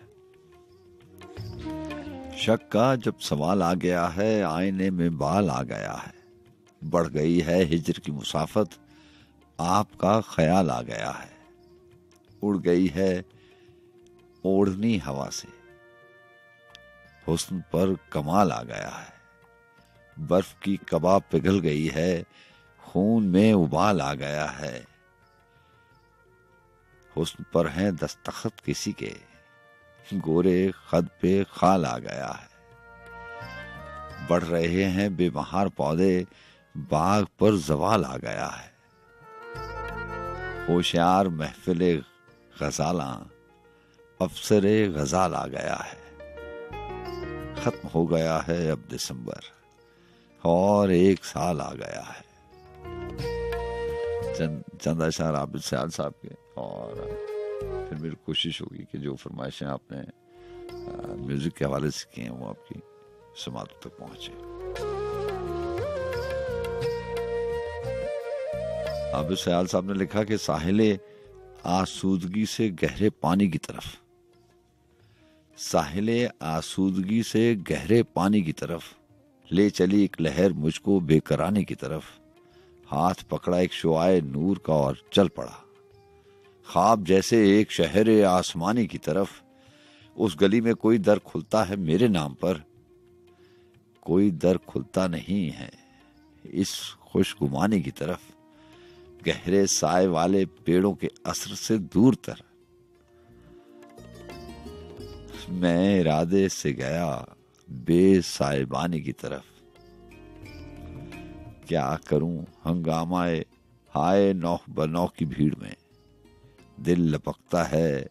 शक का जब सवाल आ गया है, आईने में बाल आ गया है, बढ़ गई है हिज्र की मुसाफत, आपका ख्याल आ गया है, उड़ गई है ओढ़नी हवा से, हुस्न पर कमाल आ गया है, बर्फ की कबाब पिघल गई है, खून में उबाल आ गया है, हुस्न पर है दस्तखत किसी के, गोरे खद पे खाल आ गया है, बढ़ रहे हैं बेबहार पौधे, बाग पर जवाल आ गया है, होशियार महफिले गजाला, अफसरे गजाल आ गया है, खत्म हो गया है अब दिसंबर और 1 साल आ गया है। चंद अशार आबिद सयाल साहब के, और फिर मेरी कोशिश होगी कि जो फरमाइशें आपने म्यूजिक के हवाले से की हैं वो आपकी समातों तक पहुंचे। आबिद सयाल साहब ने लिखा कि साहिले आसूदगी से गहरे पानी की तरफ, साहिले आसूदगी से गहरे पानी की तरफ ले चली एक लहर मुझको बेकरानी की तरफ, हाथ पकड़ा एक शुआए नूर का और चल पड़ा, ख्वाब जैसे एक शहर आसमानी की तरफ, उस गली में कोई दर खुलता है मेरे नाम पर, कोई दर खुलता नहीं है इस खुशगुमानी की तरफ, गहरे साए वाले पेड़ों के असर से दूर तर, मैं इरादे से गया बेसाइबानी की तरफ, क्या करूं हंगामाए हाय नौख बनौख की भीड़ में, दिल लपकता है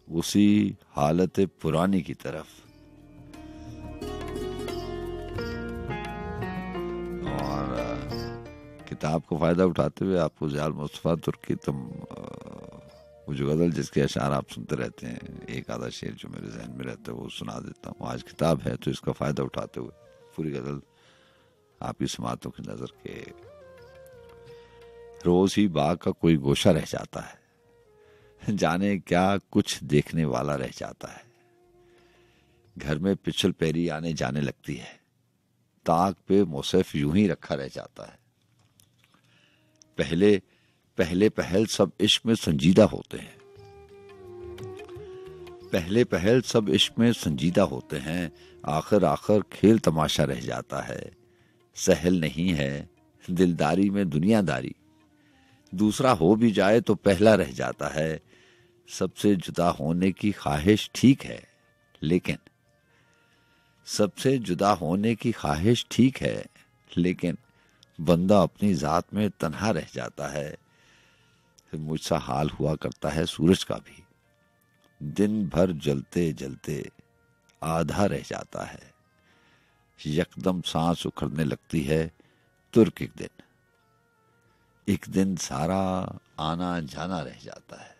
उसी हालत पुरानी की तरफ। और किताब को फायदा उठाते हुए आपको ज़ियाल मुस्तफ़ा तुर्की वो जो गज़ल जिसके अशार आप सुनते रहते हैं, एक आधा शेर जो मेरे जहन में रहता है वो सुना देता हूँ। आज किताब है तो इसका फ़ायदा उठाते हुए पूरी गज़ल आपकी समातों की नज़र के। रोज़ ही बाग का कोई गोशा रह जाता है, जाने क्या कुछ देखने वाला रह जाता है, घर में पिछल पैरी आने जाने लगती है, ताक पे मुसहफ यूं ही रखा रह जाता है, पहले पहल सब इश्क में संजीदा होते हैं, पहले पहल सब इश्क में संजीदा होते हैं, आखिर खेल तमाशा रह जाता है, सहल नहीं है दिलदारी में दुनियादारी, दूसरा हो भी जाए तो पहला रह जाता है, सबसे जुदा होने की ख्वाहिश ठीक है लेकिन, सबसे जुदा होने की ख्वाहिश ठीक है लेकिन, बंदा अपनी जात में तन्हा रह जाता है, मुझसा हाल हुआ करता है सूरज का भी, दिन भर जलते जलते आधा रह जाता है, यकदम सांस उखड़ने लगती है तुर्क, एक दिन सारा आना जाना रह जाता है।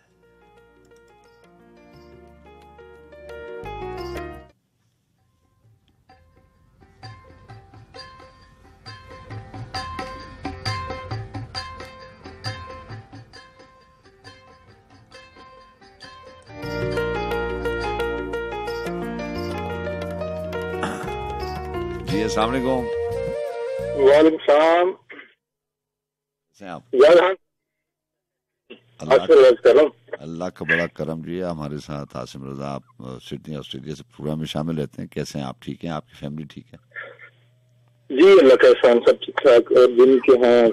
जी अस्सलाम वालेकुम। वालेकुम सलाम। आप अल्लाह का बड़ा करम जी है। हमारे साथ आसिम रजा, आप सिडनी ऑस्ट्रेलिया से प्रोग्राम में शामिल रहते हैं। कैसे हैं आप? ठीक हैं? आपकी फैमिली ठीक है? जी अल्लाह का एहसान, सब ठीक ठाक। और दिन के हैं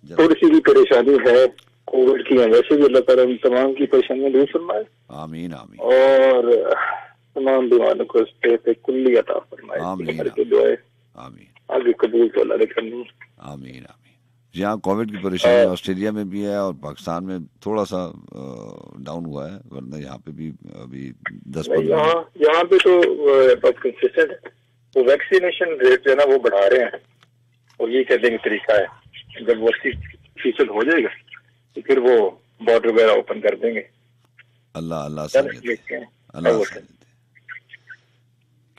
थोड़ी सी भी परेशानी है कोविड की है, वैसे भी अल्लाह ताला तमाम की परेशानियां दूर फरमाए। आमीन आमीन। और तमाम बीमारों को पे कुल्ली अता फरमाए। आमीन आमीन। आगे कबूल तो अल्लाह ने करनी। आमीन आमीन। यहाँ कोविड की परेशानी ऑस्ट्रेलिया में भी है और पाकिस्तान में थोड़ा सा डाउन हुआ है, वरना यहाँ पे भी अभी 10-15 यहाँ पे तो बहुत कंसिस्टेंट है। वो वैक्सीनेशन रेट जो है ना वो बढ़ा रहे हैं और ये करने का तरीका है। जब वो 80% हो जाएगा तो फिर वो बॉर्डर वगैरह ओपन कर देंगे। अल्लाह अल्लाह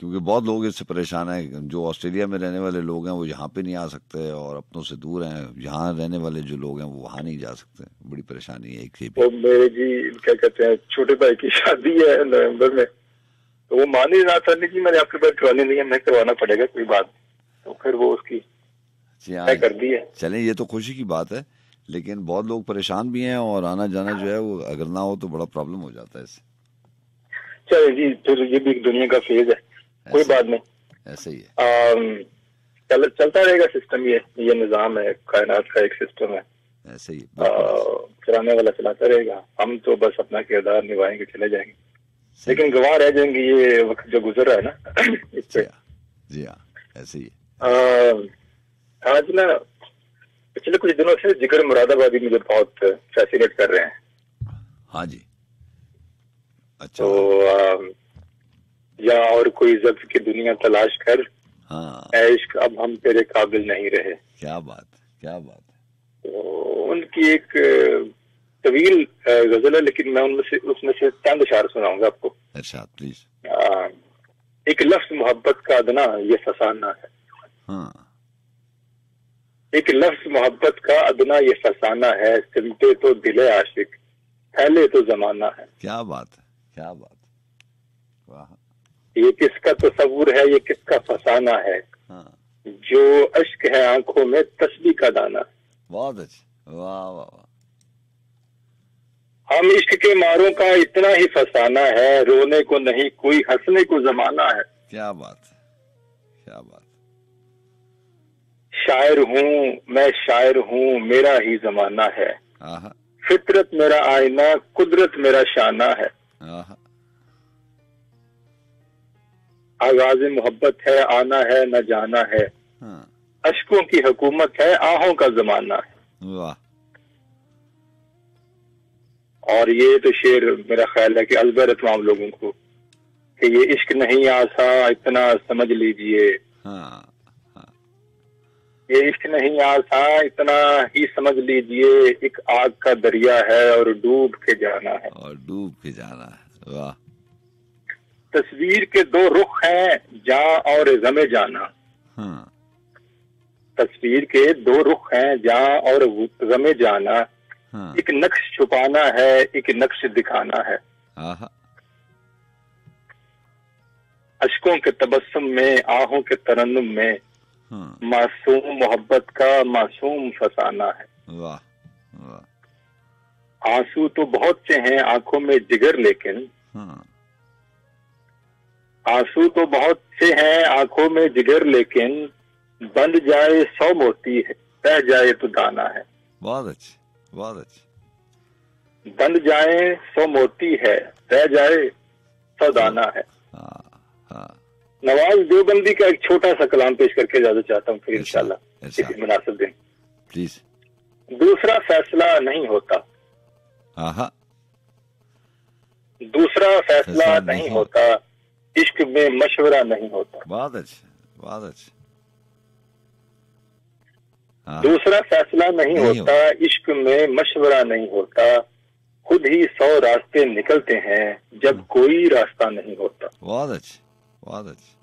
क्योंकि बहुत लोग इससे परेशान हैं। जो ऑस्ट्रेलिया में रहने वाले लोग हैं वो यहाँ पे नहीं आ सकते, और अपनों से दूर हैं, यहाँ रहने वाले जो लोग हैं वो वहाँ नहीं जा सकते। बड़ी परेशानी है एक तो मेरे जी क्या कहते हैं छोटे भाई की शादी है नवंबर में, तो वो मान ही रहा था नहीं कि मैंने आपके पास करवानी नहीं है, मैं करवाना पड़ेगा कोई बात, तो फिर वो उसकी तय कर दी है। चलें, ये तो खुशी की बात है, लेकिन बहुत लोग परेशान भी हैं और आना जाना जो है वो अगर ना हो तो बड़ा प्रॉब्लम हो जाता है इससे। चलिए जी, फिर ये भी एक दुनिया का फेज है, कोई बात नहीं, ऐसे ही है। चलता रहेगा सिस्टम, ये निजाम है, कायनात का एक सिस्टम है, ऐसे ही चलाने वाला चलाता रहेगा। हम तो बस अपना किरदार निभाएंगे, चले जाएंगे, लेकिन गवाह रह जाएंगे ये वक्त जो गुजर रहा है ना इससे। जी हाँ, ऐसे ही है। आज ना पिछले कुछ दिनों से जिक्र मुरादाबादी मुझे बहुत फैसिनेट कर रहे हैं। हाँ जी, अच्छा। तो या और कोई जब्त की दुनिया तलाश कर, हाँ, इश्क अब हम तेरे काबिल नहीं रहे। क्या बात, क्या बात है। तो उनकी एक तवील गजल है, लेकिन मैं उसमें से चंद अशार सुनाऊंगा आपको। इरशाद प्लीज। एक लफ्ज मोहब्बत का अदना ये फसाना है। हाँ। एक लफ्ज मोहब्बत का अदना ये फसाना है, सिमटे तो दिले आशिक, फैले तो जमाना है। क्या बात है, क्या बात, वाह। ये किसका तस्वुर है, ये किसका फसाना है। हाँ। जो अश्क है आंखों में तस्बीह का दाना। बहुत अच्छा, वाह वाह वाह। हम इश्क के मारों का इतना ही फसाना है, रोने को नहीं कोई हंसने को जमाना है। क्या बात, क्या बात। शायर हूँ मैं, शायर हूँ, मेरा ही जमाना है। आहा। फितरत मेरा आईना, कुदरत मेरा शाना है। आहा। आगाज मोहब्बत है, आना है न जाना है। हाँ। अश्कों की हुकूमत है, आहों का जमाना है। वाह। और ये तो शेर मेरा ख्याल है कि अलबर तमाम लोगों को कि ये इश्क नहीं आसा, इतना समझ लीजिए। हाँ। ये इश्क नहीं आसा, इतना ही समझ लीजिए। एक आग का दरिया है और डूब के जाना है। और डूब के जाना है, वाह। तस्वीर के दो रुख हैं, जा और गमे जाना। हाँ। तस्वीर के दो रुख हैं, जा और गमे जाना। हाँ। एक नक्श छुपाना है, एक नक्श दिखाना है। आहा। अश्कों के तबस्सुम में, आहों के तरन्नुम में, हाँ। मासूम मोहब्बत का मासूम फसाना है। वाह वाह। आंसू तो बहुत से हैं आंखों में जिगर, लेकिन हाँ। आंसू तो बहुत से हैं आंखों में जिगर, लेकिन बंद जाए 100 मोती है, रह जाए तो दाना है। बहुत अच्छे, बहुत अच्छे। बंद जाए 100 मोती है, रह जाए 100 दाना है। हाँ हाँ। नवाज देवबंदी का एक छोटा सा कलाम पेश करके ज्यादा चाहता हूँ, फिर इंशाल्लाह किसी मुनासिब दिन। प्लीज। दूसरा फैसला नहीं होता। आहा। दूसरा फैसला नहीं होता, इश्क में मशवरा नहीं होता। बहुत अच्छे, बहुत अच्छे। दूसरा फैसला नहीं होता, इश्क में मशवरा नहीं होता। खुद ही 100 रास्ते निकलते हैं, जब कोई रास्ता नहीं होता। बहुत अच्छे, बहुत अच्छे।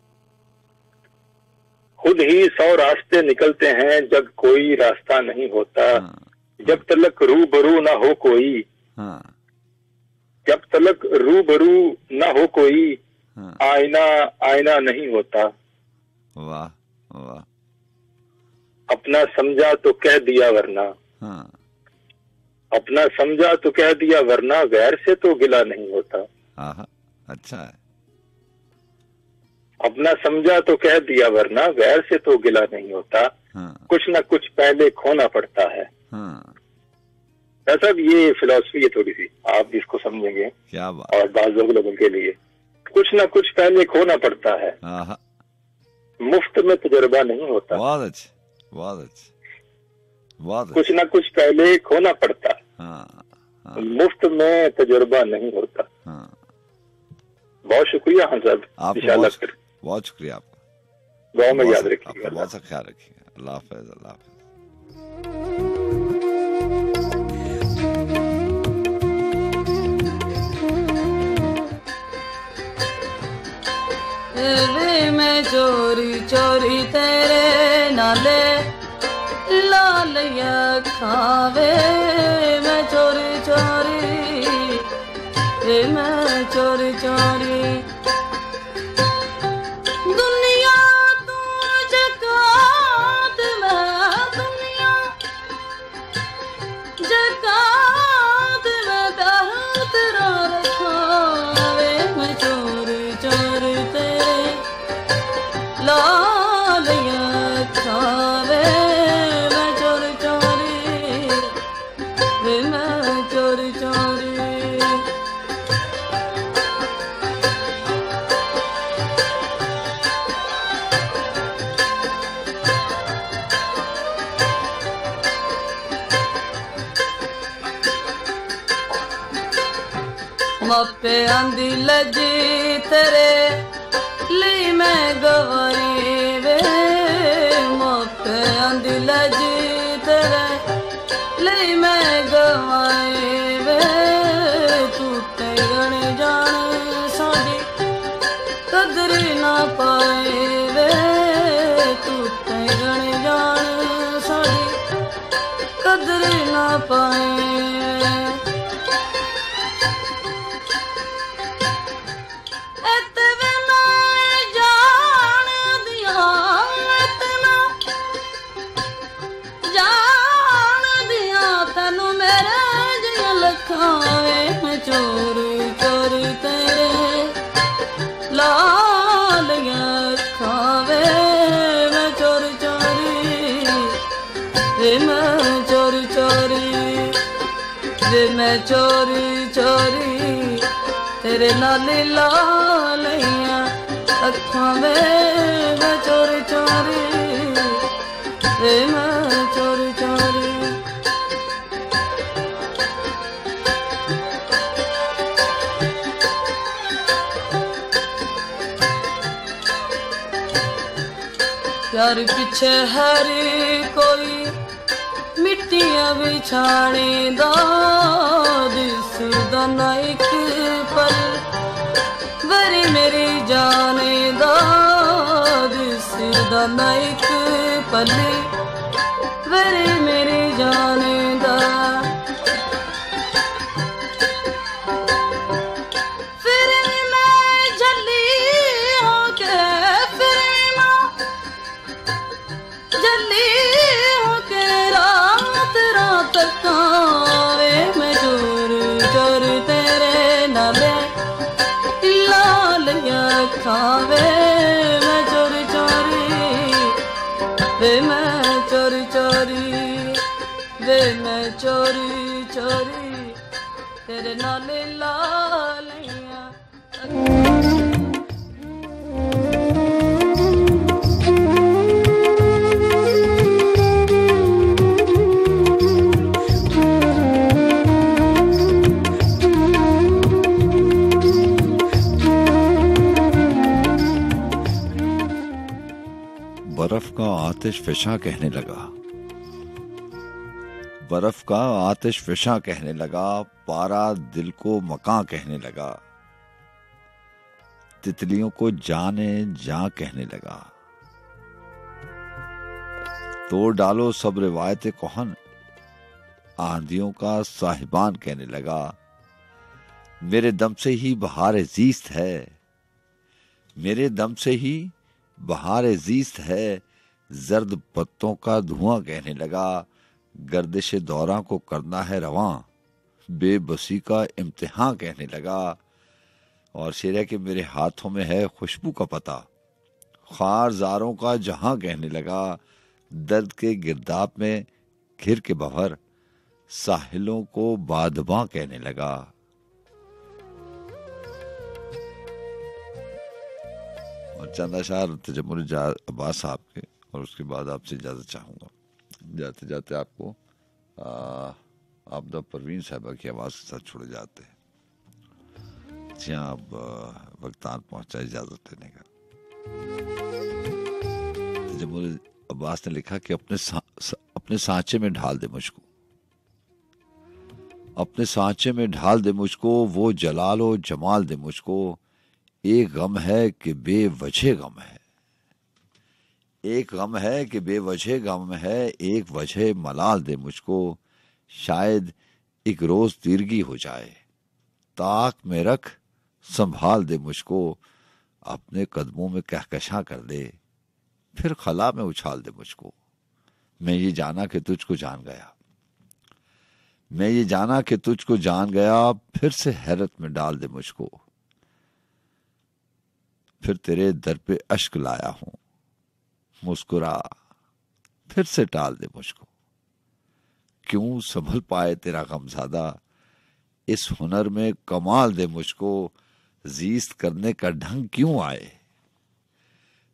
खुद ही 100 रास्ते निकलते हैं, जब कोई रास्ता नहीं होता। जब तलक रूबरू ना हो कोई, जब तलक रूबरू ना हो कोई, आईना आईना नहीं होता। वाह वाह। अपना समझा तो कह दिया वरना, अपना समझा तो कह दिया वरना, गैर से तो गिला नहीं होता। आहा, अच्छा है। अपना समझा तो कह दिया वरना, गैर से तो गिला नहीं होता। कुछ ना कुछ पहले खोना पड़ता है। सब ये फिलॉसफी है थोड़ी सी, आप भी इसको समझेंगे। क्या बात। और बाज़ लोगों के लिए कुछ ना कुछ पहले खोना पड़ता है। मुफ्त में तजुर्बा नहीं होता। बहुत अच्छे, बहुत अच्छे, बहुत अच्छे। कुछ ना कुछ पहले खोना पड़ता है। मुफ्त में तजुर्बा नहीं होता। बहुत शुक्रिया हाँ साहब, इंशाल्लाह। बहुत शुक्रिया आपका। दुआ में याद रखिएगा। बहुत सा ख्याल रखिएगा। अल्लाह हाफ़िज़, अल्लाह हाफ़िज़। Live चोरी चोरी तेरे नाले लालिया खावे मैं चोरी चोरी रे मैं चोरी चोरी दुनिया तू जकात मैं दुनिया जकात मैं तेरा रखावे मैं चोरी चोरी तेरे लालिया खावे मैं चोरी चोरी वे मैं चोरी चोरी मापे आंदी लजी तेरे ली मैं गवारी वे मापे आंदी लजी तेरे ली मैं गवारी वे तू ते गण जान साडी कदरी ना पाए वे तू ते गण जान साडी कदरी ना पाए चोरी चोरी तेरे लालिया खावे मैं चोरी चोरी वे मैं चोरी चोरी वे मैं चोरी चोरी तेरे नाली लालिया अखां में मैं चोरी चोरी वे मैं चोरी चोरी प्यार पिछे हरी कोई मिट्टियां बिछाने दा दिसदा ना एक पल वरी मेरी जाने दा दिसदा ना एक पल वरी मेरी जाने दा तकावे मैं चोरी चोरी तेरे नाले लालिया खावे मैं चोरी चोरी वे मैं चोरी चोरी वे मैं चोरी चोरी तेरे नाले लालिया बर्फ का आतिश फिशा कहने लगा, बर्फ का आतिश फिशा कहने लगा, पारा दिल को मकां कहने लगा, तितलियों को जाने जा कहने लगा। तोड़ डालो सब रिवायत कोहन, आंधियों का साहिबान कहने लगा। मेरे दम से ही बहार ज़ीस्त है, मेरे दम से ही बहार ज़ीस्त है, जर्द पत्तों का धुआं कहने लगा। गर्दिश दौरा को करना है रवां, बेबसी का इम्तिहान कहने लगा। और शेर है कि मेरे हाथों में है खुशबू का पता, खारजारों का जहां कहने लगा। दर्द के गिरदाब में घिर के बहर, साहिलों को बादबां कहने लगा। और चंद अशार तजम्मुल अब्बास साहब के, और उसके बाद आपसे इजाज़त चाहूँगा। जाते जाते आपको आपदा परवीन साहबा की आवाज़ के साथ छोड़े जाते हैं। जी हाँ, अब वक्त आन पहुँचा इजाज़त लेने का। तजम्मुल अब्बास ने लिखा कि अपने सांचे में ढाल दे मुझको, अपने सांचे में ढाल दे मुझको, वो जलाल और जमाल दे मुझको। एक गम है कि बेवजह गम है, एक गम है कि बेवजह गम है, एक वजह मलाल दे मुझको, शायद एक रोज तीरगी हो जाए, ताक में रख संभाल दे मुझको, अपने कदमों में कहकशां कर दे, फिर खला में उछाल दे मुझको। मैं ये जाना कि तुझको जान गया, मैं ये जाना कि तुझको जान गया, फिर से हैरत में डाल दे मुझको, फिर तेरे दर पे अश्क लाया हूं, मुस्कुरा फिर से टाल दे मुझको। क्यों संभल पाए तेरा गमज़ादा, इस हुनर में कमाल दे मुझको, जीस्त करने का ढंग क्यों आए,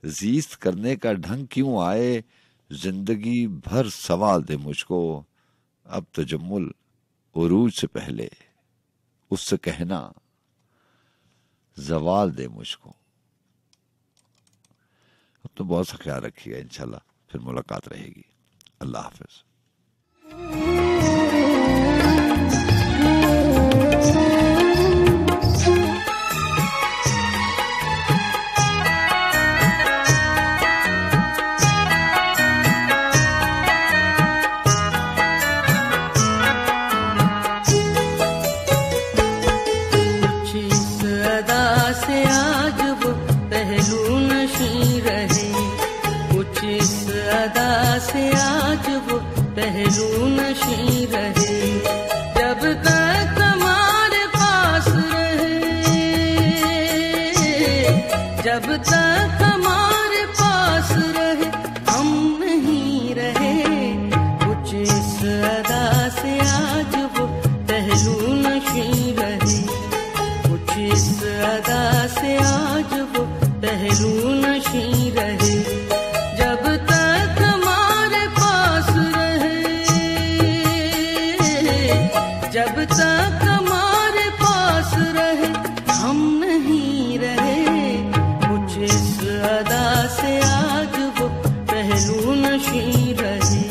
जीस्त करने का ढंग क्यों आए, जिंदगी भर सवाल दे मुझको। अब तजम्मुल उरूज से पहले उससे कहना जवाल दे मुझको। अब तो बहुत सा ख्याल रखिएगा, इंशाल्लाह फिर मुलाकात रहेगी। अल्लाह हाफिज। से आज वो पहलू नशी रहे, जब तक हमारे पास रहे, जब तक हमारे पास रहे, हम नहीं रहे। कुछ इस अदा से आज वो पहलू नशी रहे, कुछ इस अदा से आज वो पहलू नशी रहे, जब तक हमारे पास रहे, जब तक हमारे पास रहे, हम नहीं रहे। कुछ इस अदा से आज वो पहलू नशी रहे।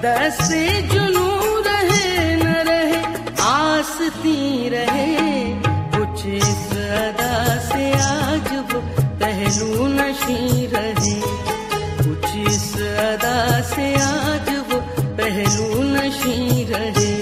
दस्ते जुनू रहे न रहे, आसती रहे। कुछ इस अदा से आज वो पहलू नशी रहे, कुछ इस अदा से आज वो पहलू नशी रहे।